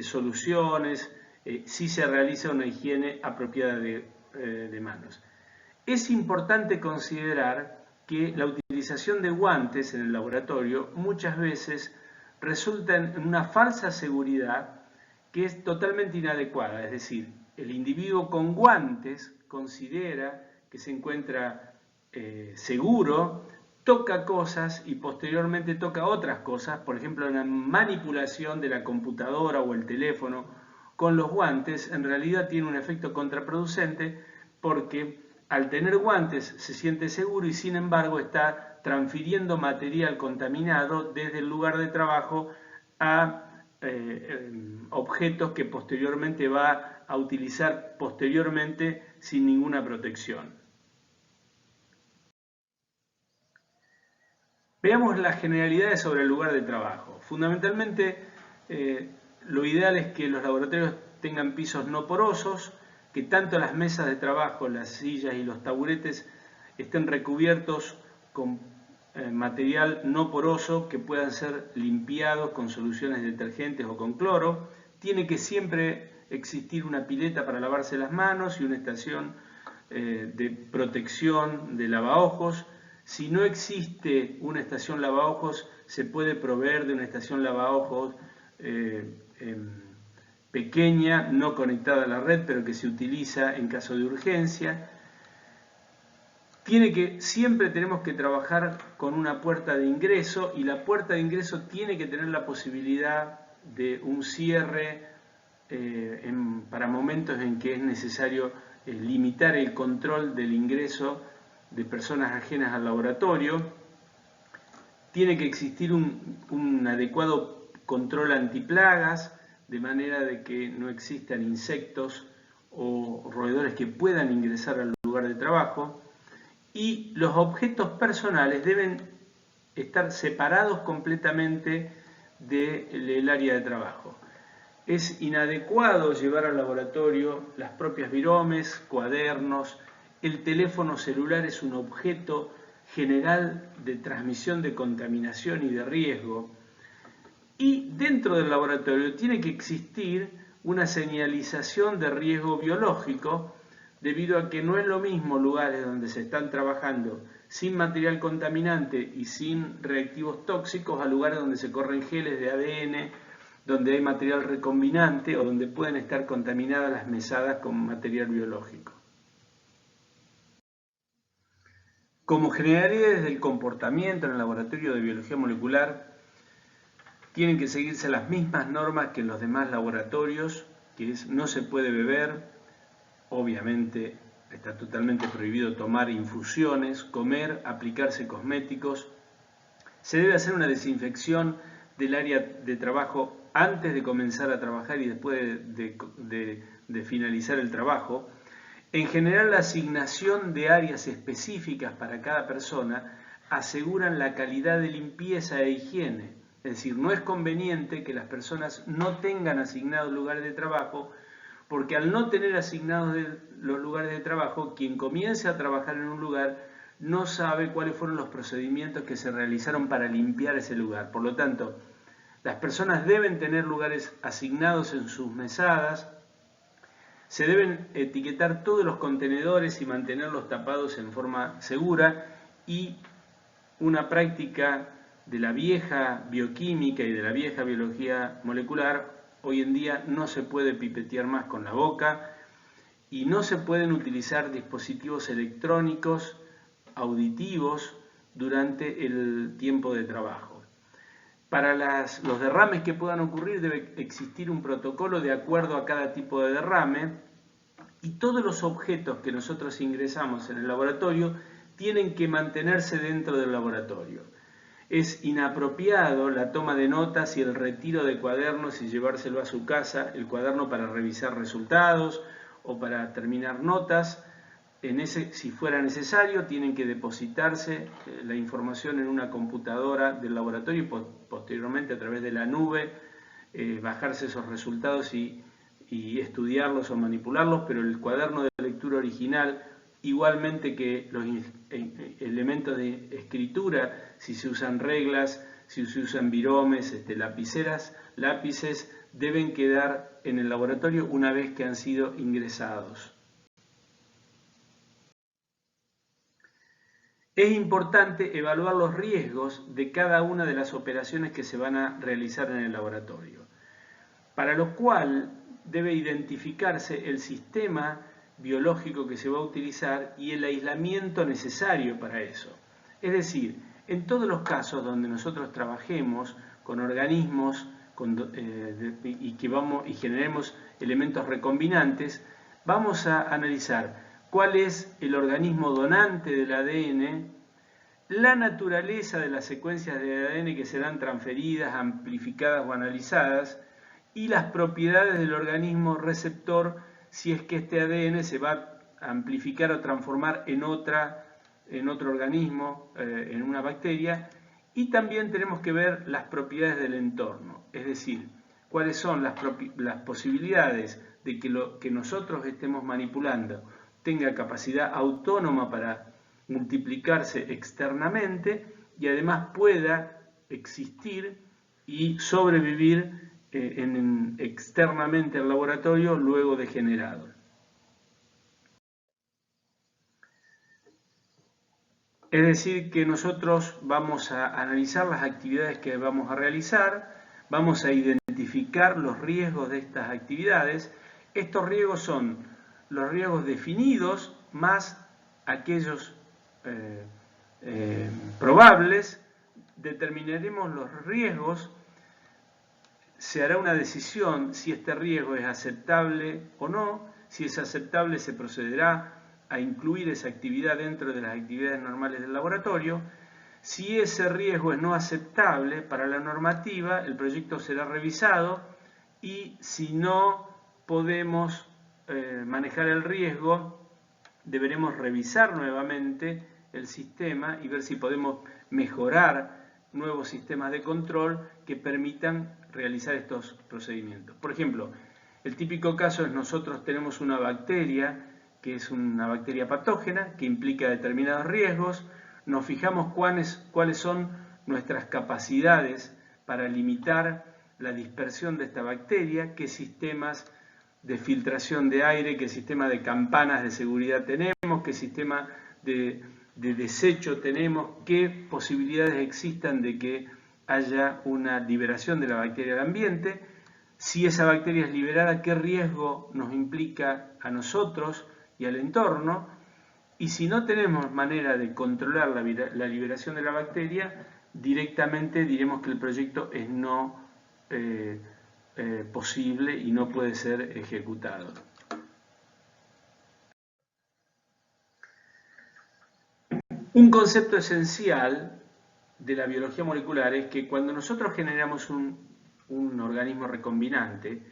soluciones, si se realiza una higiene apropiada de manos. Es importante considerar que la utilización de guantes en el laboratorio muchas veces resulta en una falsa seguridad que es totalmente inadecuada. Es decir, el individuo con guantes considera que se encuentra seguro, toca cosas y posteriormente toca otras cosas. Por ejemplo, la manipulación de la computadora o el teléfono con los guantes en realidad tiene un efecto contraproducente, porque al tener guantes se siente seguro y sin embargo está transfiriendo material contaminado desde el lugar de trabajo a objetos que posteriormente va a utilizar posteriormente sin ninguna protección. Veamos las generalidades sobre el lugar de trabajo. Fundamentalmente, lo ideal es que los laboratorios tengan pisos no porosos, que tanto las mesas de trabajo, las sillas y los taburetes estén recubiertos con material no poroso que puedan ser limpiados con soluciones detergentes o con cloro. Tiene que siempre existir una pileta para lavarse las manos y una estación de protección de lavaojos. Si no existe una estación lavaojos, se puede proveer de una estación lavaojos pequeña, no conectada a la red, pero que se utiliza en caso de urgencia. Siempre tenemos que trabajar con una puerta de ingreso, y la puerta de ingreso tiene que tener la posibilidad de un cierre para momentos en que es necesario limitar el control del ingreso de personas ajenas al laboratorio. Tiene que existir un adecuado control antiplagas, de manera de que no existan insectos o roedores que puedan ingresar al lugar de trabajo. Y los objetos personales deben estar separados completamente del área de trabajo. Es inadecuado llevar al laboratorio las propias viromes, cuadernos. El teléfono celular es un objeto general de transmisión de contaminación y de riesgo. Y dentro del laboratorio tiene que existir una señalización de riesgo biológico, debido a que no es lo mismo lugares donde se están trabajando sin material contaminante y sin reactivos tóxicos a lugares donde se corren geles de ADN donde hay material recombinante o donde pueden estar contaminadas las mesadas con material biológico. Como generalidades del comportamiento en el laboratorio de biología molecular, tienen que seguirse las mismas normas que en los demás laboratorios, que es no se puede beber, obviamente está totalmente prohibido tomar infusiones, comer, aplicarse cosméticos. Se debe hacer una desinfección del área de trabajo antes de comenzar a trabajar y después de finalizar el trabajo. En general, la asignación de áreas específicas para cada persona aseguran la calidad de limpieza e higiene. Es decir, no es conveniente que las personas no tengan asignados lugares de trabajo, porque al no tener asignados los lugares de trabajo, quien comience a trabajar en un lugar no sabe cuáles fueron los procedimientos que se realizaron para limpiar ese lugar. Por lo tanto, las personas deben tener lugares asignados en sus mesadas, se deben etiquetar todos los contenedores y mantenerlos tapados en forma segura, y una práctica de la vieja bioquímica y de la vieja biología molecular: hoy en día no se puede pipetear más con la boca y no se pueden utilizar dispositivos electrónicos auditivos durante el tiempo de trabajo. Para los derrames que puedan ocurrir debe existir un protocolo de acuerdo a cada tipo de derrame, y todos los objetos que nosotros ingresamos en el laboratorio tienen que mantenerse dentro del laboratorio. Es inapropiado la toma de notas y el retiro de cuadernos y llevárselo a su casa, el cuaderno para revisar resultados o para terminar notas. Si fuera necesario, tienen que depositarse la información en una computadora del laboratorio y posteriormente a través de la nube bajarse esos resultados y estudiarlos o manipularlos, pero el cuaderno de lectura original, igualmente que los elementos de escritura, si se usan reglas, si se usan viromes, lapiceras, lápices, deben quedar en el laboratorio una vez que han sido ingresados. Es importante evaluar los riesgos de cada una de las operaciones que se van a realizar en el laboratorio, para lo cual debe identificarse el sistema biológico que se va a utilizar y el aislamiento necesario para eso. Es decir, en todos los casos donde nosotros trabajemos con organismos y generemos elementos recombinantes, vamos a analizar cuál es el organismo donante del ADN, la naturaleza de las secuencias de ADN que serán transferidas, amplificadas o analizadas, y las propiedades del organismo receptor, si es que este ADN se va a amplificar o transformar en otro organismo, en una bacteria. Y también tenemos que ver las propiedades del entorno, es decir, cuáles son las posibilidades de que lo que nosotros estemos manipulando tenga capacidad autónoma para multiplicarse externamente y además pueda existir y sobrevivir externamente al laboratorio luego de generado. Es decir, que nosotros vamos a analizar las actividades que vamos a realizar, vamos a identificar los riesgos de estas actividades. Estos riesgos son los riesgos definidos más aquellos probables. Determinaremos los riesgos, se hará una decisión si este riesgo es aceptable o no. Si es aceptable, se procederá a incluir esa actividad dentro de las actividades normales del laboratorio. Si ese riesgo es no aceptable para la normativa, el proyecto será revisado, y si no podemos manejar el riesgo, deberemos revisar nuevamente el sistema y ver si podemos mejorar nuevos sistemas de control que permitan realizar estos procedimientos. Por ejemplo, el típico caso es: nosotros tenemos una bacteria que es una bacteria patógena que implica determinados riesgos. Nos fijamos cuáles son nuestras capacidades para limitar la dispersión de esta bacteria, qué sistemas de filtración de aire, qué sistema de campanas de seguridad tenemos, qué sistema de desecho tenemos, qué posibilidades existan de que haya una liberación de la bacteria al ambiente. si esa bacteria es liberada, qué riesgo nos implica a nosotros y al entorno, y si no tenemos manera de controlar la liberación de la bacteria, directamente diremos que el proyecto es no posible y no puede ser ejecutado. Un concepto esencial de la biología molecular es que cuando nosotros generamos un organismo recombinante,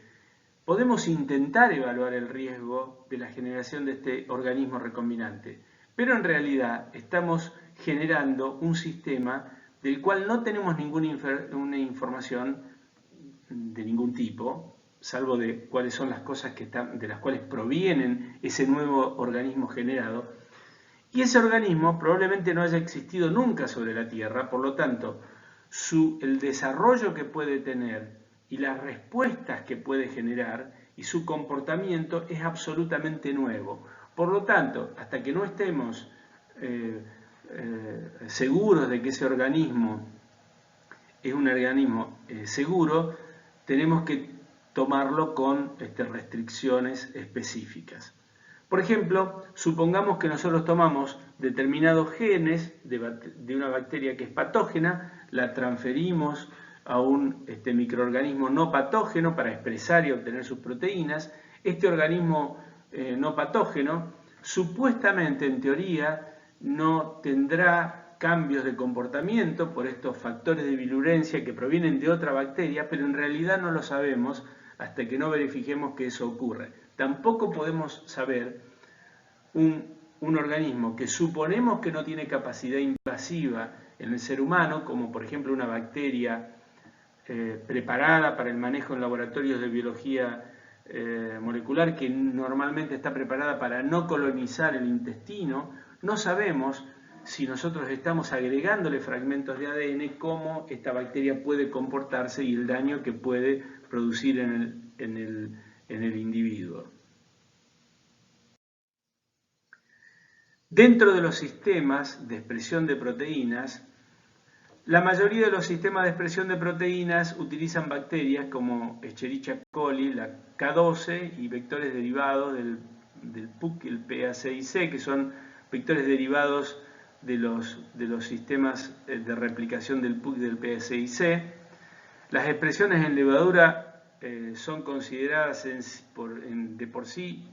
podemos intentar evaluar el riesgo de la generación de este organismo recombinante, pero en realidad estamos generando un sistema del cual no tenemos ninguna información de ningún tipo, salvo de cuáles son las cosas de las cuales provienen ese nuevo organismo generado. Y ese organismo probablemente no haya existido nunca sobre la Tierra, por lo tanto, el desarrollo que puede tener y las respuestas que puede generar y su comportamiento es absolutamente nuevo. Por lo tanto, hasta que no estemos seguros de que ese organismo es un organismo seguro, tenemos que tomarlo con restricciones específicas. Por ejemplo, supongamos que nosotros tomamos determinados genes de una bacteria que es patógena, la transferimos a un microorganismo no patógeno para expresar y obtener sus proteínas. Este organismo no patógeno supuestamente, en teoría, no tendrá cambios de comportamiento por estos factores de virulencia que provienen de otra bacteria, pero en realidad no lo sabemos hasta que no verifiquemos que eso ocurre. Tampoco podemos saber un organismo que suponemos que no tiene capacidad invasiva en el ser humano, como por ejemplo una bacteria preparada para el manejo en laboratorios de biología molecular, que normalmente está preparada para no colonizar el intestino. No sabemos si nosotros estamos agregándole fragmentos de ADN, cómo esta bacteria puede comportarse y el daño que puede producir en el individuo. Dentro de los sistemas de expresión de proteínas, la mayoría de los sistemas de expresión de proteínas utilizan bacterias como Escherichia coli, la K12 y vectores derivados del PUC, el PA6C, que son vectores derivados de los sistemas de replicación del PUC y del PA6C. Las expresiones en levadura son consideradas de por sí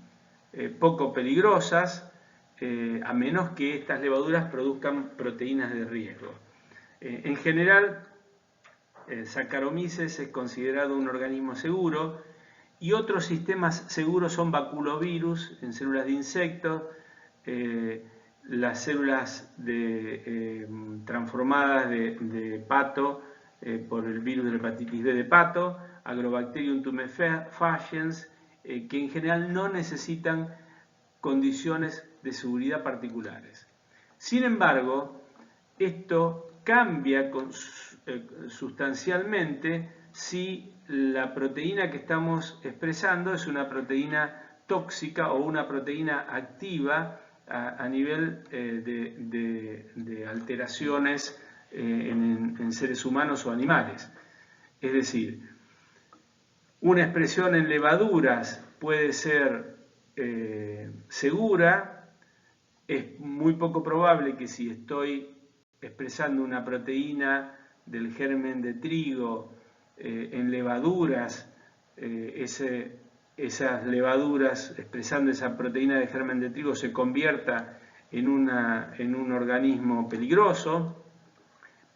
poco peligrosas, a menos que estas levaduras produzcan proteínas de riesgo. En general, Saccharomyces es considerado un organismo seguro y otros sistemas seguros son baculovirus en células de insectos, las células transformadas de pato por el virus de la hepatitis B de pato, Agrobacterium tumefaciens, que en general no necesitan condiciones de seguridad particulares. Sin embargo, esto cambia sustancialmente si la proteína que estamos expresando es una proteína tóxica o una proteína activa a nivel de alteraciones en seres humanos o animales. Es decir, una expresión en levaduras puede ser segura. Es muy poco probable que si estoy expresando una proteína del germen de trigo en levaduras, esas levaduras expresando esa proteína de germen de trigo se convierta en un organismo peligroso.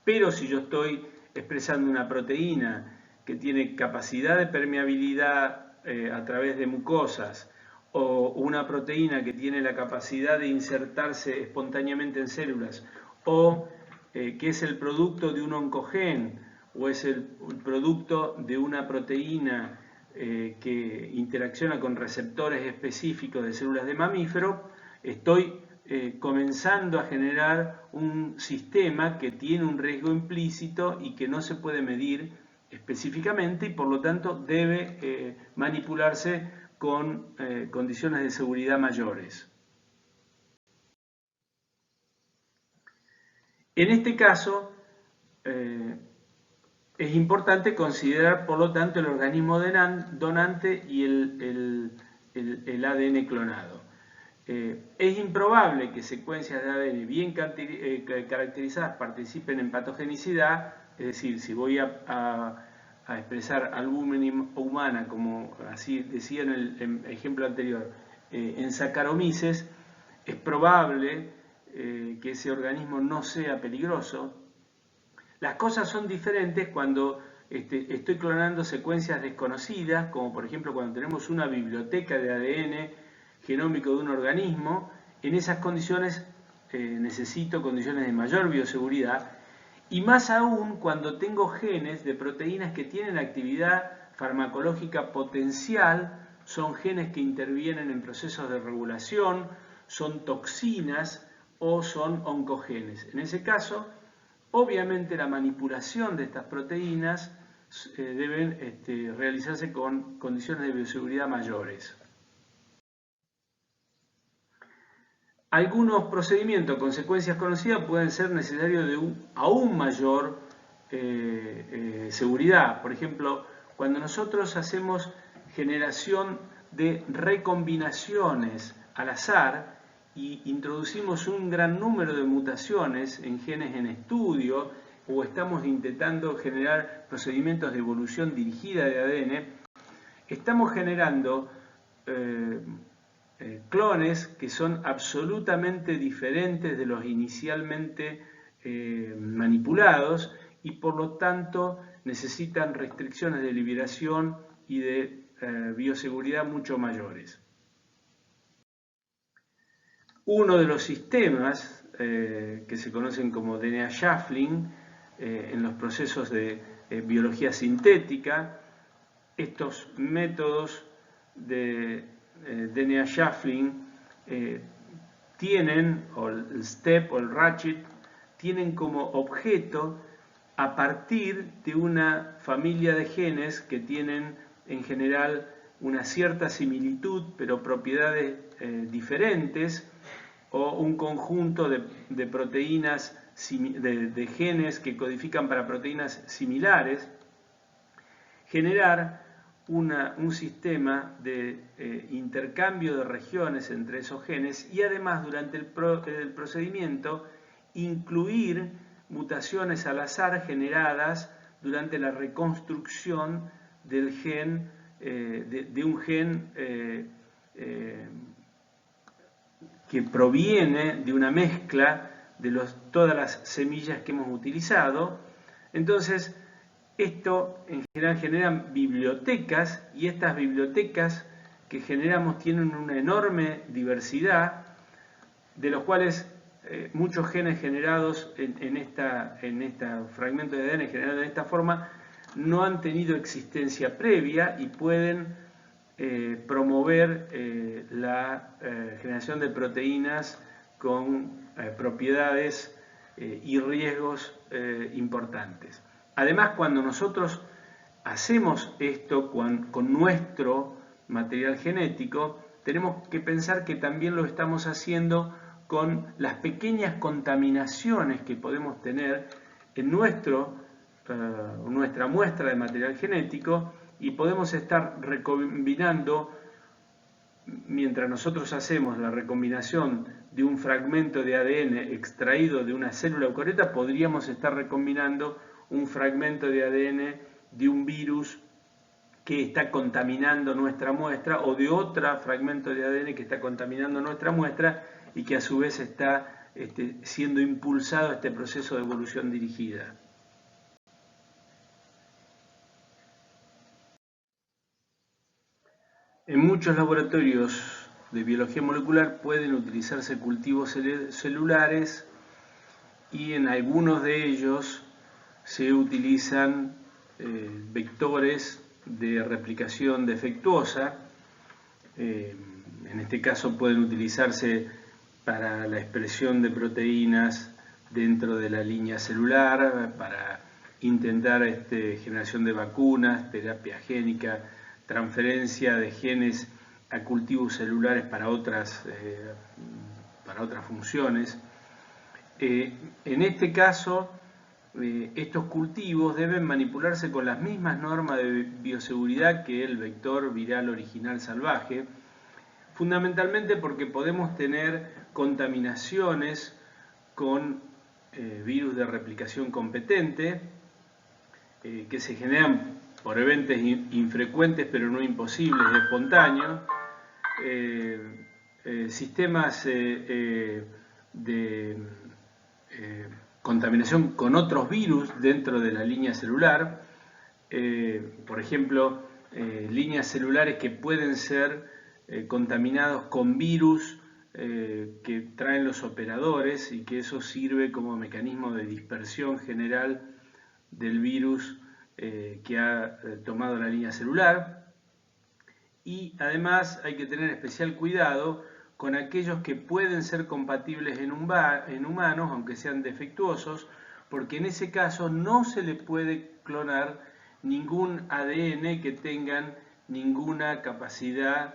Pero si yo estoy expresando una proteína que tiene capacidad de permeabilidad a través de mucosas, o una proteína que tiene la capacidad de insertarse espontáneamente en células, o que es el producto de un oncogen, o es el producto de una proteína que interacciona con receptores específicos de células de mamífero, estoy comenzando a generar un sistema que tiene un riesgo implícito y que no se puede medir específicamente y por lo tanto debe manipularse con condiciones de seguridad mayores. En este caso, es importante considerar, por lo tanto, el organismo donante y el ADN clonado. Es improbable que secuencias de ADN bien caracterizadas participen en patogenicidad, es decir, si voy a expresar albúmina humana, como así decía en el ejemplo anterior, en Saccharomyces, es probable que ese organismo no sea peligroso. Las cosas son diferentes cuando estoy clonando secuencias desconocidas, como por ejemplo cuando tenemos una biblioteca de ADN genómico de un organismo. En esas condiciones necesito condiciones de mayor bioseguridad, y más aún cuando tengo genes de proteínas que tienen actividad farmacológica potencial, son genes que intervienen en procesos de regulación, son toxinas o son oncogenes. En ese caso, obviamente la manipulación de estas proteínas deben realizarse con condiciones de bioseguridad mayores. Algunos procedimientos con secuencias conocidas pueden ser necesarios de aún mayor seguridad. Por ejemplo, cuando nosotros hacemos generación de recombinaciones al azar y introducimos un gran número de mutaciones en genes en estudio, o estamos intentando generar procedimientos de evolución dirigida de ADN, estamos generando clones que son absolutamente diferentes de los inicialmente manipulados, y por lo tanto necesitan restricciones de liberación y de bioseguridad mucho mayores. Uno de los sistemas que se conocen como DNA shuffling en los procesos de biología sintética, estos métodos de DNA shuffling tienen, o el step o el ratchet, tienen como objeto, a partir de una familia de genes que tienen en general una cierta similitud pero propiedades diferentes, o un conjunto de proteínas, de genes que codifican para proteínas similares, generar un sistema de intercambio de regiones entre esos genes, y además durante el procedimiento incluir mutaciones al azar generadas durante la reconstrucción del gen, de un gen que proviene de una mezcla de todas las semillas que hemos utilizado. Entonces, esto en general genera bibliotecas, y estas bibliotecas que generamos tienen una enorme diversidad, de los cuales muchos genes generados en este fragmento de ADN generado de esta forma no han tenido existencia previa y pueden promover la generación de proteínas con propiedades y riesgos importantes. Además, cuando nosotros hacemos esto con nuestro material genético, tenemos que pensar que también lo estamos haciendo con las pequeñas contaminaciones que podemos tener en nuestra muestra de material genético, y podemos estar recombinando, mientras nosotros hacemos la recombinación de un fragmento de ADN extraído de una célula eucariota, podríamos estar recombinando un fragmento de ADN de un virus que está contaminando nuestra muestra, o de otro fragmento de ADN que está contaminando nuestra muestra y que a su vez está siendo impulsado este proceso de evolución dirigida. En muchos laboratorios de biología molecular pueden utilizarse cultivos celulares, y en algunos de ellos se utilizan vectores de replicación defectuosa. En este caso pueden utilizarse para la expresión de proteínas dentro de la línea celular, para intentar generación de vacunas, terapia génica, transferencia de genes a cultivos celulares para otras funciones. En este caso, estos cultivos deben manipularse con las mismas normas de bioseguridad que el vector viral original salvaje, fundamentalmente porque podemos tener contaminaciones con virus de replicación competente, que se generan por eventos infrecuentes pero no imposibles de espontáneos, sistemas de contaminación con otros virus dentro de la línea celular, por ejemplo, líneas celulares que pueden ser contaminados con virus que traen los operadores y que eso sirve como mecanismo de dispersión general del virus que ha tomado la línea celular. Y además hay que tener especial cuidado con aquellos que pueden ser compatibles en humanos, aunque sean defectuosos, porque en ese caso no se le puede clonar ningún ADN que tengan ninguna capacidad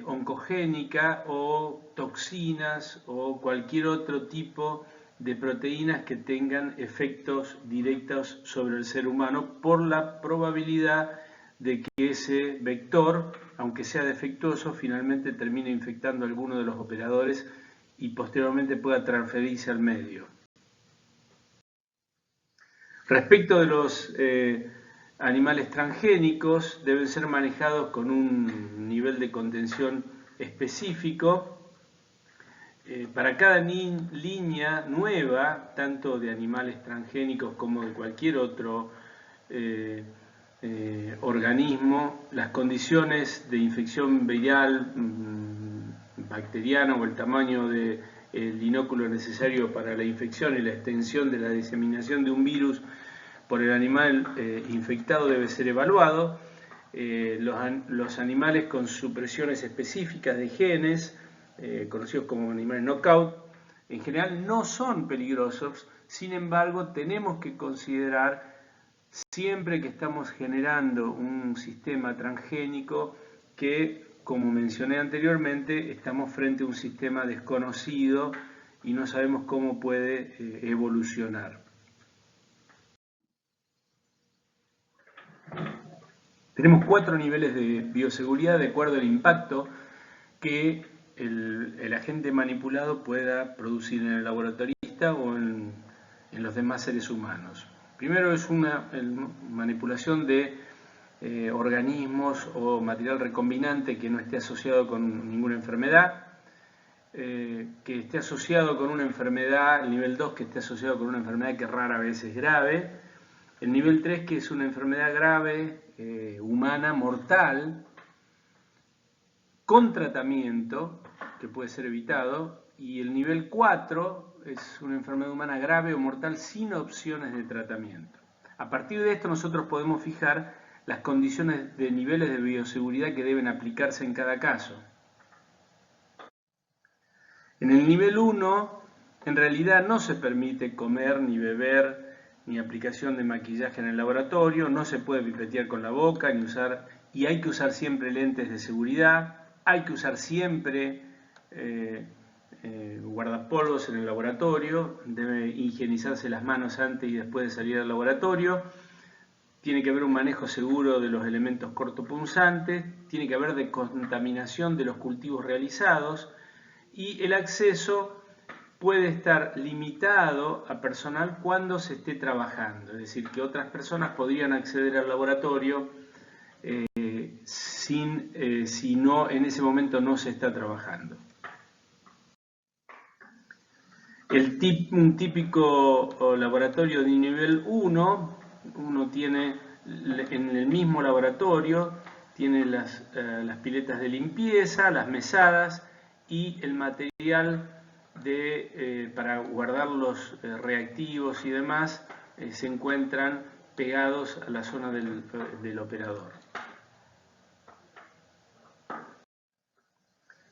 oncogénica o toxinas o cualquier otro tipo de proteínas que tengan efectos directos sobre el ser humano por la probabilidad de que ese vector, aunque sea defectuoso, finalmente termine infectando a alguno de los operadores y posteriormente pueda transferirse al medio. Respecto de los animales transgénicos, deben ser manejados con un nivel de contención específico. Para cada línea nueva, tanto de animales transgénicos como de cualquier otro organismo, las condiciones de infección viral, bacteriana o el tamaño del inóculo necesario para la infección y la extensión de la diseminación de un virus por el animal infectado debe ser evaluado. Los animales con supresiones específicas de genes, conocidos como animales knockout, en general no son peligrosos. Sin embargo, tenemos que considerar siempre que estamos generando un sistema transgénico que, como mencioné anteriormente, estamos frente a un sistema desconocido y no sabemos cómo puede evolucionar. Tenemos 4 niveles de bioseguridad de acuerdo al impacto que el agente manipulado pueda producir en el laboratorista o en los demás seres humanos. Primero es una manipulación de organismos o material recombinante que no esté asociado con ninguna enfermedad, que esté asociado con una enfermedad, el nivel 2 que esté asociado con una enfermedad que rara vez es grave, el nivel 3 que es una enfermedad grave, humana, mortal, con tratamiento, que puede ser evitado, y el nivel 4 es una enfermedad humana grave o mortal sin opciones de tratamiento. A partir de esto nosotros podemos fijar las condiciones de niveles de bioseguridad que deben aplicarse en cada caso. En el nivel 1, en realidad no se permite comer ni beber ni aplicación de maquillaje en el laboratorio, no se puede pipetear con la boca y hay que usar siempre lentes de seguridad, hay que usar siempre guardapolvos en el laboratorio, debe higienizarse las manos antes y después de salir al laboratorio, tiene que haber un manejo seguro de los elementos cortopunzantes, tiene que haber descontaminación de los cultivos realizados y el acceso puede estar limitado a personal cuando se esté trabajando, es decir, que otras personas podrían acceder al laboratorio si no, en ese momento no se está trabajando. Un típico laboratorio de nivel 1, uno tiene en el mismo laboratorio, tiene las piletas de limpieza, las mesadas y el material para guardar los reactivos y demás se encuentran pegados a la zona del operador.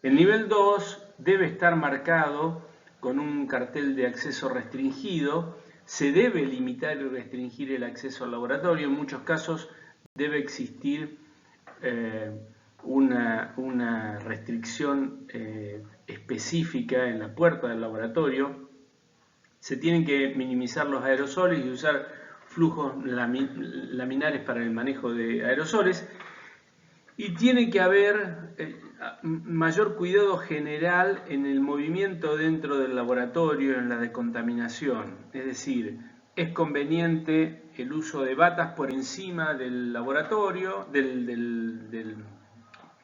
El nivel 2 debe estar marcado con un cartel de acceso restringido. Se debe limitar y restringir el acceso al laboratorio. En muchos casos debe existir una restricción específica en la puerta del laboratorio Se tienen que minimizar los aerosoles y usar flujos laminares para el manejo de aerosoles. Y tiene que haber mayor cuidado general en el movimiento dentro del laboratorio, en la decontaminación. Es decir, es conveniente el uso de batas por encima del laboratorio,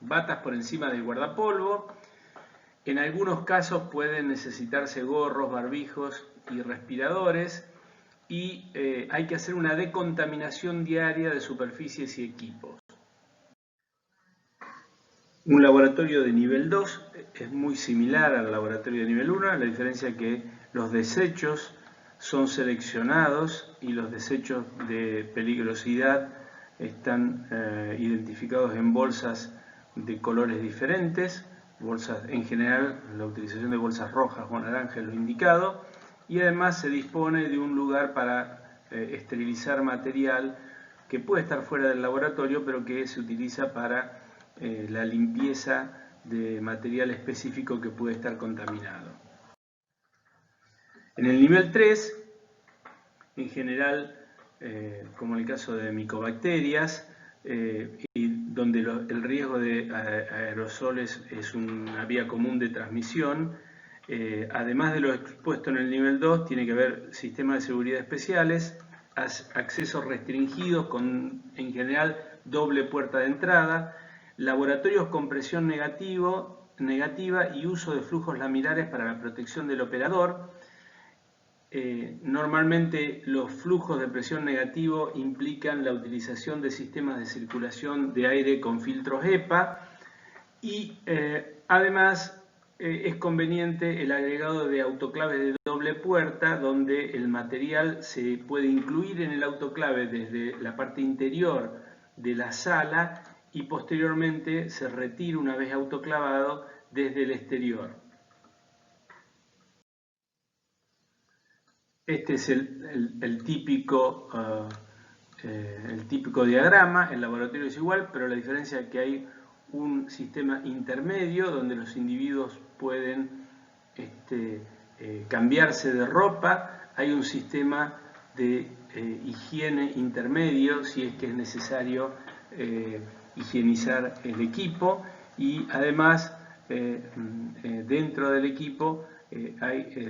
batas por encima del guardapolvo. En algunos casos pueden necesitarse gorros, barbijos y respiradores. Y hay que hacer una decontaminación diaria de superficies y equipos. Un laboratorio de nivel 2 es muy similar al laboratorio de nivel 1, la diferencia es que los desechos son seleccionados y los desechos de peligrosidad están identificados en bolsas de colores diferentes, bolsas en general, la utilización de bolsas rojas o naranjas es lo indicado, y además se dispone de un lugar para esterilizar material que puede estar fuera del laboratorio, pero que se utiliza para la limpieza de material específico que puede estar contaminado. En el nivel 3, en general, como en el caso de micobacterias, y donde el riesgo de aerosoles es una vía común de transmisión, además de lo expuesto en el nivel 2, tiene que haber sistemas de seguridad especiales, accesos restringidos con, en general, doble puerta de entrada, laboratorios con presión negativa y uso de flujos laminares para la protección del operador. Normalmente los flujos de presión negativo implican la utilización de sistemas de circulación de aire con filtros HEPA y además es conveniente el agregado de autoclaves de doble puerta donde el material se puede incluir en el autoclave desde la parte interior de la sala y posteriormente se retira una vez autoclavado desde el exterior. Este es el típico diagrama. El laboratorio es igual, pero la diferencia es que hay un sistema intermedio donde los individuos pueden cambiarse de ropa. Hay un sistema de higiene intermedio si es que es necesario higienizar el equipo, y además dentro del equipo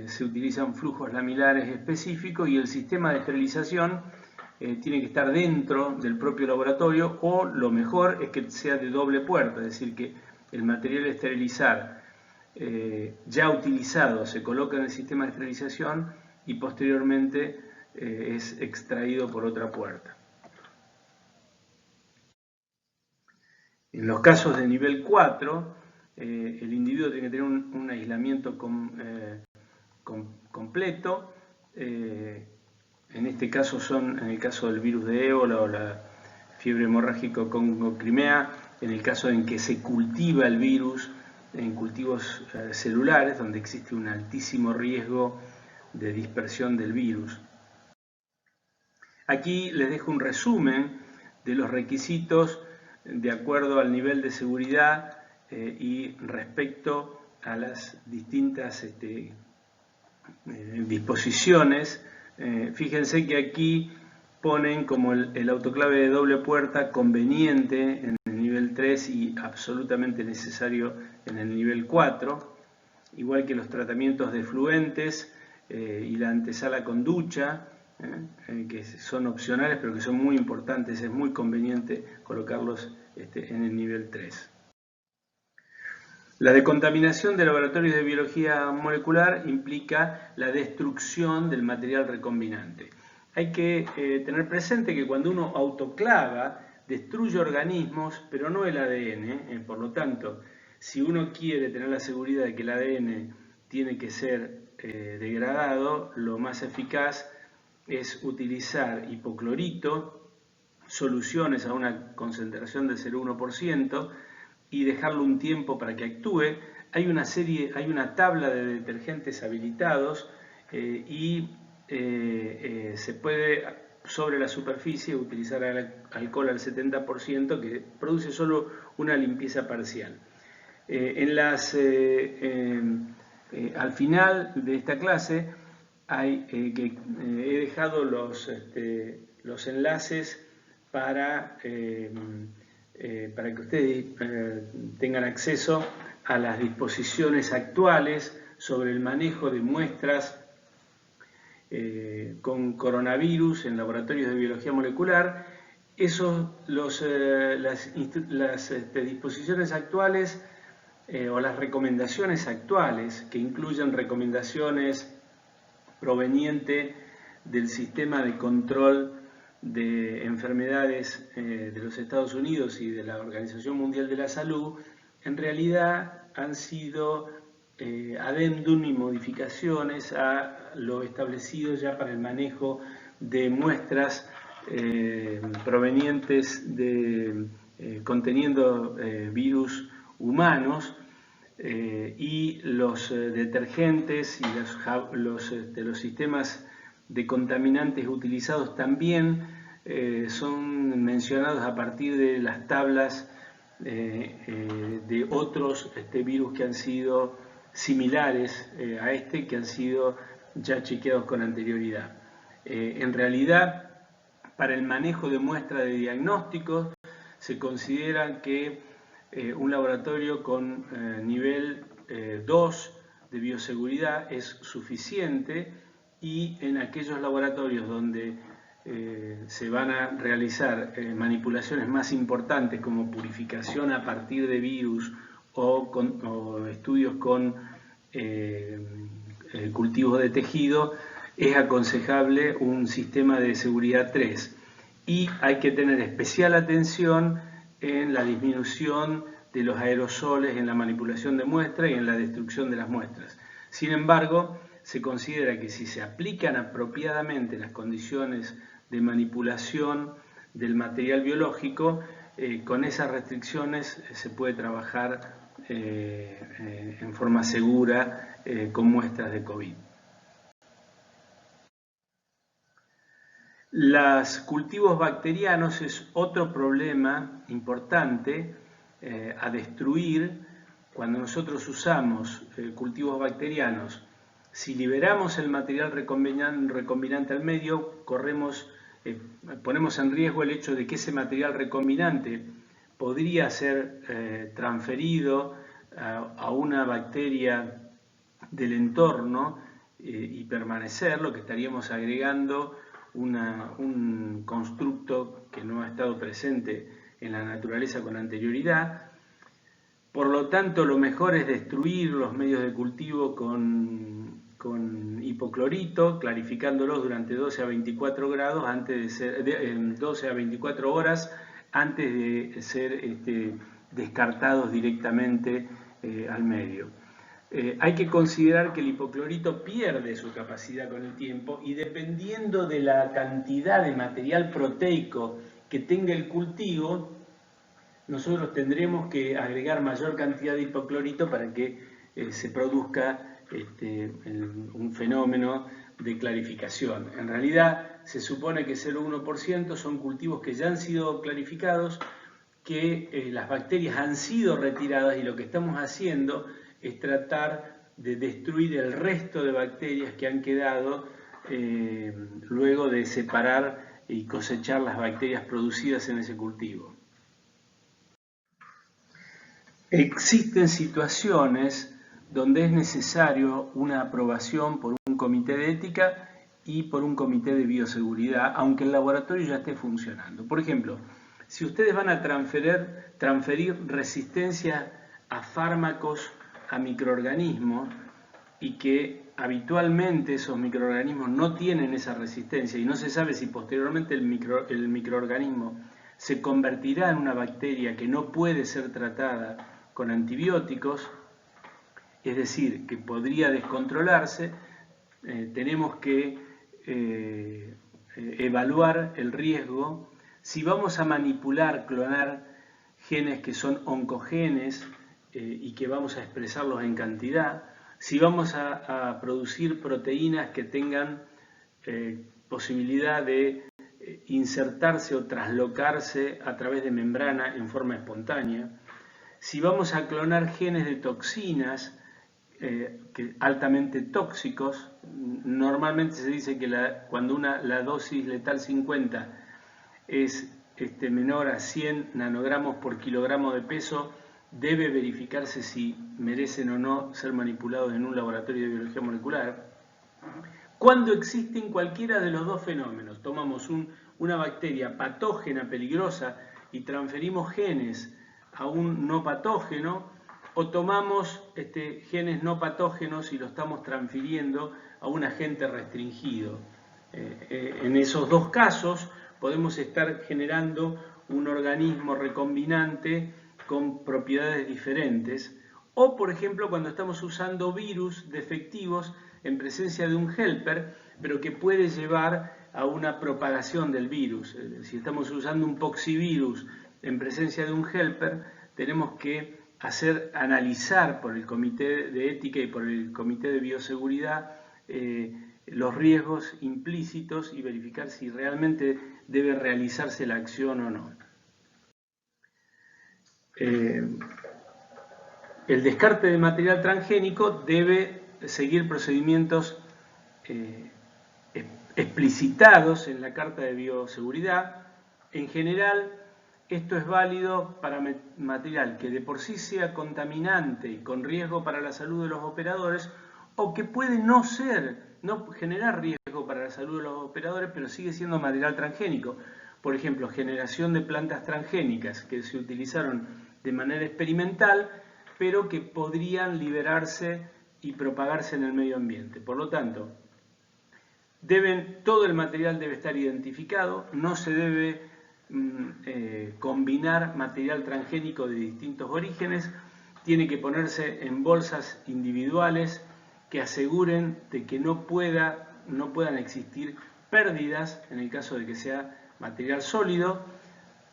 se utilizan flujos laminares específicos y el sistema de esterilización tiene que estar dentro del propio laboratorio, o lo mejor es que sea de doble puerta, es decir, que el material a esterilizar ya utilizado se coloca en el sistema de esterilización y posteriormente es extraído por otra puerta. En los casos de nivel 4, el individuo tiene que tener un aislamiento completo. En este caso en el caso del virus de ébola o la fiebre hemorrágica Congo-Crimea, en el caso en que se cultiva el virus en cultivos celulares, donde existe un altísimo riesgo de dispersión del virus. Aquí les dejo un resumen de los requisitos de acuerdo al nivel de seguridad y respecto a las distintas disposiciones. Fíjense que aquí ponen como el autoclave de doble puerta conveniente en el nivel 3 y absolutamente necesario en el nivel 4, igual que los tratamientos de efluentes y la antesala con ducha, que son opcionales pero que son muy importantes. Es muy conveniente colocarlos en el nivel 3. La decontaminación de laboratorios de biología molecular implica la destrucción del material recombinante. Hay que tener presente que cuando uno autoclava, destruye organismos, pero no el ADN. Por lo tanto, si uno quiere tener la seguridad de que el ADN tiene que ser degradado, lo más eficaz es utilizar hipoclorito, soluciones a una concentración de 0,1%, y dejarlo un tiempo para que actúe. Hay una tabla de detergentes habilitados y se puede sobre la superficie utilizar alcohol al 70% que produce solo una limpieza parcial. Al final de esta clase he dejado los enlaces para que ustedes tengan acceso a las disposiciones actuales sobre el manejo de muestras con coronavirus en laboratorios de biología molecular. Las disposiciones actuales o las recomendaciones actuales, que incluyen recomendaciones provenientes del sistema de control de enfermedades de los Estados Unidos y de la Organización Mundial de la Salud, en realidad han sido adendum y modificaciones a lo establecido ya para el manejo de muestras provenientes de conteniendo virus humanos, y los detergentes y los sistemas de contaminantes utilizados también son mencionados a partir de las tablas de otros virus que han sido similares a que han sido ya chequeados con anterioridad. En realidad, para el manejo de muestras de diagnósticos se considera que un laboratorio con nivel 2 de bioseguridad es suficiente, y en aquellos laboratorios donde se van a realizar manipulaciones más importantes como purificación a partir de virus o estudios con cultivos de tejido, es aconsejable un sistema de seguridad 3, y hay que tener especial atención en la disminución de los aerosoles en la manipulación de muestras y en la destrucción de las muestras. Sin embargo, se considera que si se aplican apropiadamente las condiciones de manipulación del material biológico, con esas restricciones se puede trabajar en forma segura con muestras de COVID. Los cultivos bacterianos es otro problema importante a destruir. Cuando nosotros usamos cultivos bacterianos, si liberamos el material recombinante al medio, ponemos en riesgo el hecho de que ese material recombinante podría ser transferido a una bacteria del entorno y permanecer, lo que estaríamos agregando un constructo que no ha estado presente en la naturaleza con anterioridad. Por lo tanto, lo mejor es destruir los medios de cultivo con hipoclorito, clarificándolos durante 12 a 24 grados antes de ser, 12 a 24 horas antes de ser descartados directamente al medio. Hay que considerar que el hipoclorito pierde su capacidad con el tiempo, y dependiendo de la cantidad de material proteico que tenga el cultivo, nosotros tendremos que agregar mayor cantidad de hipoclorito para que se produzca un fenómeno de clarificación. En realidad se supone que 0,1% son cultivos que ya han sido clarificados, que las bacterias han sido retiradas, y lo que estamos haciendo es tratar de destruir el resto de bacterias que han quedado luego de separar y cosechar las bacterias producidas en ese cultivo. Existen situaciones donde es necesario una aprobación por un comité de ética y por un comité de bioseguridad, aunque el laboratorio ya esté funcionando. Por ejemplo, si ustedes van a transferir resistencia a fármacos a microorganismos, y que habitualmente esos microorganismos no tienen esa resistencia, y no se sabe si posteriormente el microorganismo se convertirá en una bacteria que no puede ser tratada con antibióticos, es decir, que podría descontrolarse, tenemos que evaluar el riesgo. Si vamos a manipular, clonar genes que son oncogenes y que vamos a expresarlos en cantidad, si vamos a producir proteínas que tengan posibilidad de insertarse o traslocarse a través de membrana en forma espontánea, si vamos a clonar genes de toxinas altamente tóxicos. Normalmente se dice que cuando la dosis letal 50 es menor a 100 nanogramos por kilogramo de peso, debe verificarse si merecen o no ser manipulados en un laboratorio de biología molecular. Cuando existen cualquiera de los dos fenómenos, tomamos una bacteria patógena, peligrosa, y transferimos genes a un no patógeno, o tomamos genes no patógenos y lo estamos transfiriendo a un agente restringido. En esos dos casos podemos estar generando un organismo recombinante con propiedades diferentes, o por ejemplo cuando estamos usando virus defectivos en presencia de un helper, pero que puede llevar a una propagación del virus. Si estamos usando un poxivirus en presencia de un helper, tenemos que analizar por el Comité de Ética y por el Comité de Bioseguridad los riesgos implícitos y verificar si realmente debe realizarse la acción o no. El descarte de material transgénico debe seguir procedimientos explicitados en la Carta de Bioseguridad. En general, esto es válido para material que de por sí sea contaminante y con riesgo para la salud de los operadores, o que puede no generar riesgo para la salud de los operadores, pero sigue siendo material transgénico. Por ejemplo, generación de plantas transgénicas que se utilizaron de manera experimental, pero que podrían liberarse y propagarse en el medio ambiente. Por lo tanto, todo el material debe estar identificado, no se debe combinar material transgénico de distintos orígenes, tiene que ponerse en bolsas individuales que aseguren de que no puedan existir pérdidas en el caso de que sea material sólido.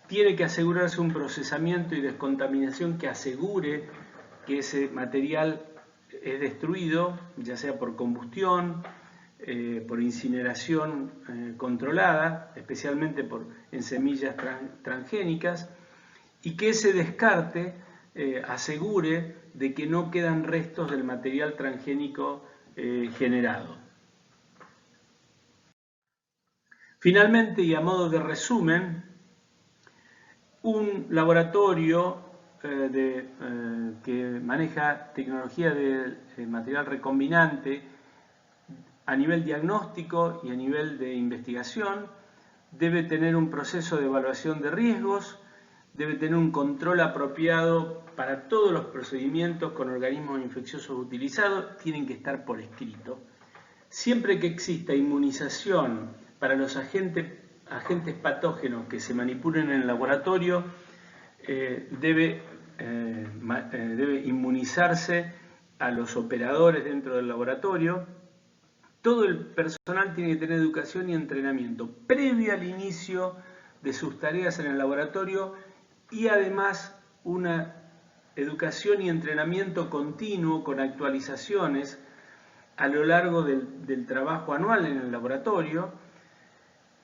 Tiene que asegurarse un procesamiento y descontaminación que asegure que ese material es destruido, ya sea por combustión, por incineración controlada, especialmente en semillas transgénicas, y que ese descarte asegure de que no quedan restos del material transgénico generado. Finalmente, y a modo de resumen, un laboratorio que maneja tecnología de material recombinante a nivel diagnóstico y a nivel de investigación debe tener un proceso de evaluación de riesgos, debe tener un control apropiado para todos los procedimientos con organismos infecciosos utilizados, tienen que estar por escrito. Siempre que exista inmunización para los agentes patógenos que se manipulen en el laboratorio, debe inmunizarse a los operadores dentro del laboratorio. Todo el personal tiene que tener educación y entrenamiento previo al inicio de sus tareas en el laboratorio, y además una educación y entrenamiento continuo con actualizaciones a lo largo del trabajo anual en el laboratorio.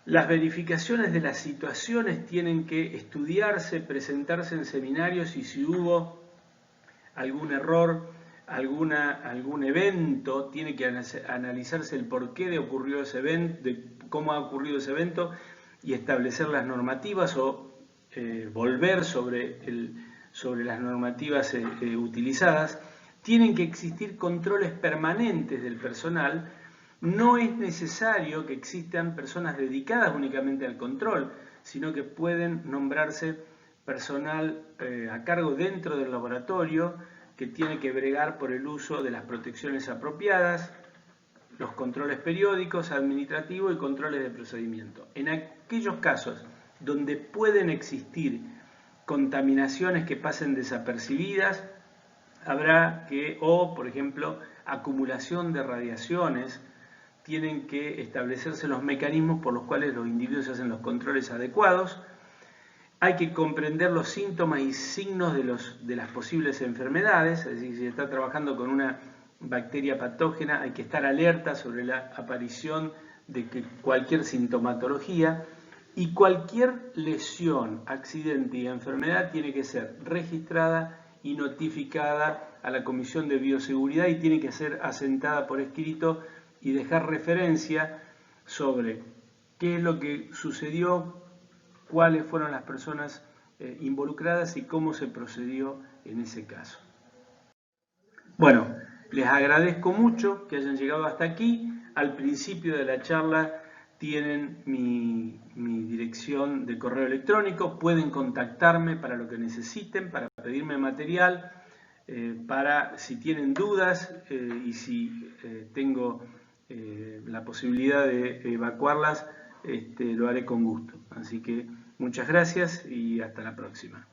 Las verificaciones de las situaciones tienen que estudiarse, presentarse en seminarios, y si hubo algún error, algún evento, tiene que analizarse el porqué de cómo ha ocurrido ese evento, y establecer las normativas o volver sobre las normativas utilizadas. Tienen que existir controles permanentes del personal. No es necesario que existan personas dedicadas únicamente al control, sino que pueden nombrarse personal a cargo dentro del laboratorio que tiene que bregar por el uso de las protecciones apropiadas, los controles periódicos, administrativos y controles de procedimiento. En aquellos casos donde pueden existir contaminaciones que pasen desapercibidas, por ejemplo, acumulación de radiaciones, tienen que establecerse los mecanismos por los cuales los individuos hacen los controles adecuados. Hay que comprender los síntomas y signos de las posibles enfermedades, es decir, si está trabajando con una bacteria patógena, hay que estar alerta sobre la aparición de cualquier sintomatología, y cualquier lesión, accidente y enfermedad tiene que ser registrada y notificada a la Comisión de Bioseguridad y tiene que ser asentada por escrito y dejar referencia sobre qué es lo que sucedió, cuáles fueron las personas involucradas y cómo se procedió en ese caso. Bueno, les agradezco mucho que hayan llegado hasta aquí. Al principio de la charla tienen mi dirección de correo electrónico, pueden contactarme para lo que necesiten, para pedirme material, para si tienen dudas y si tengo la posibilidad de evacuarlas, lo haré con gusto. Así que muchas gracias y hasta la próxima.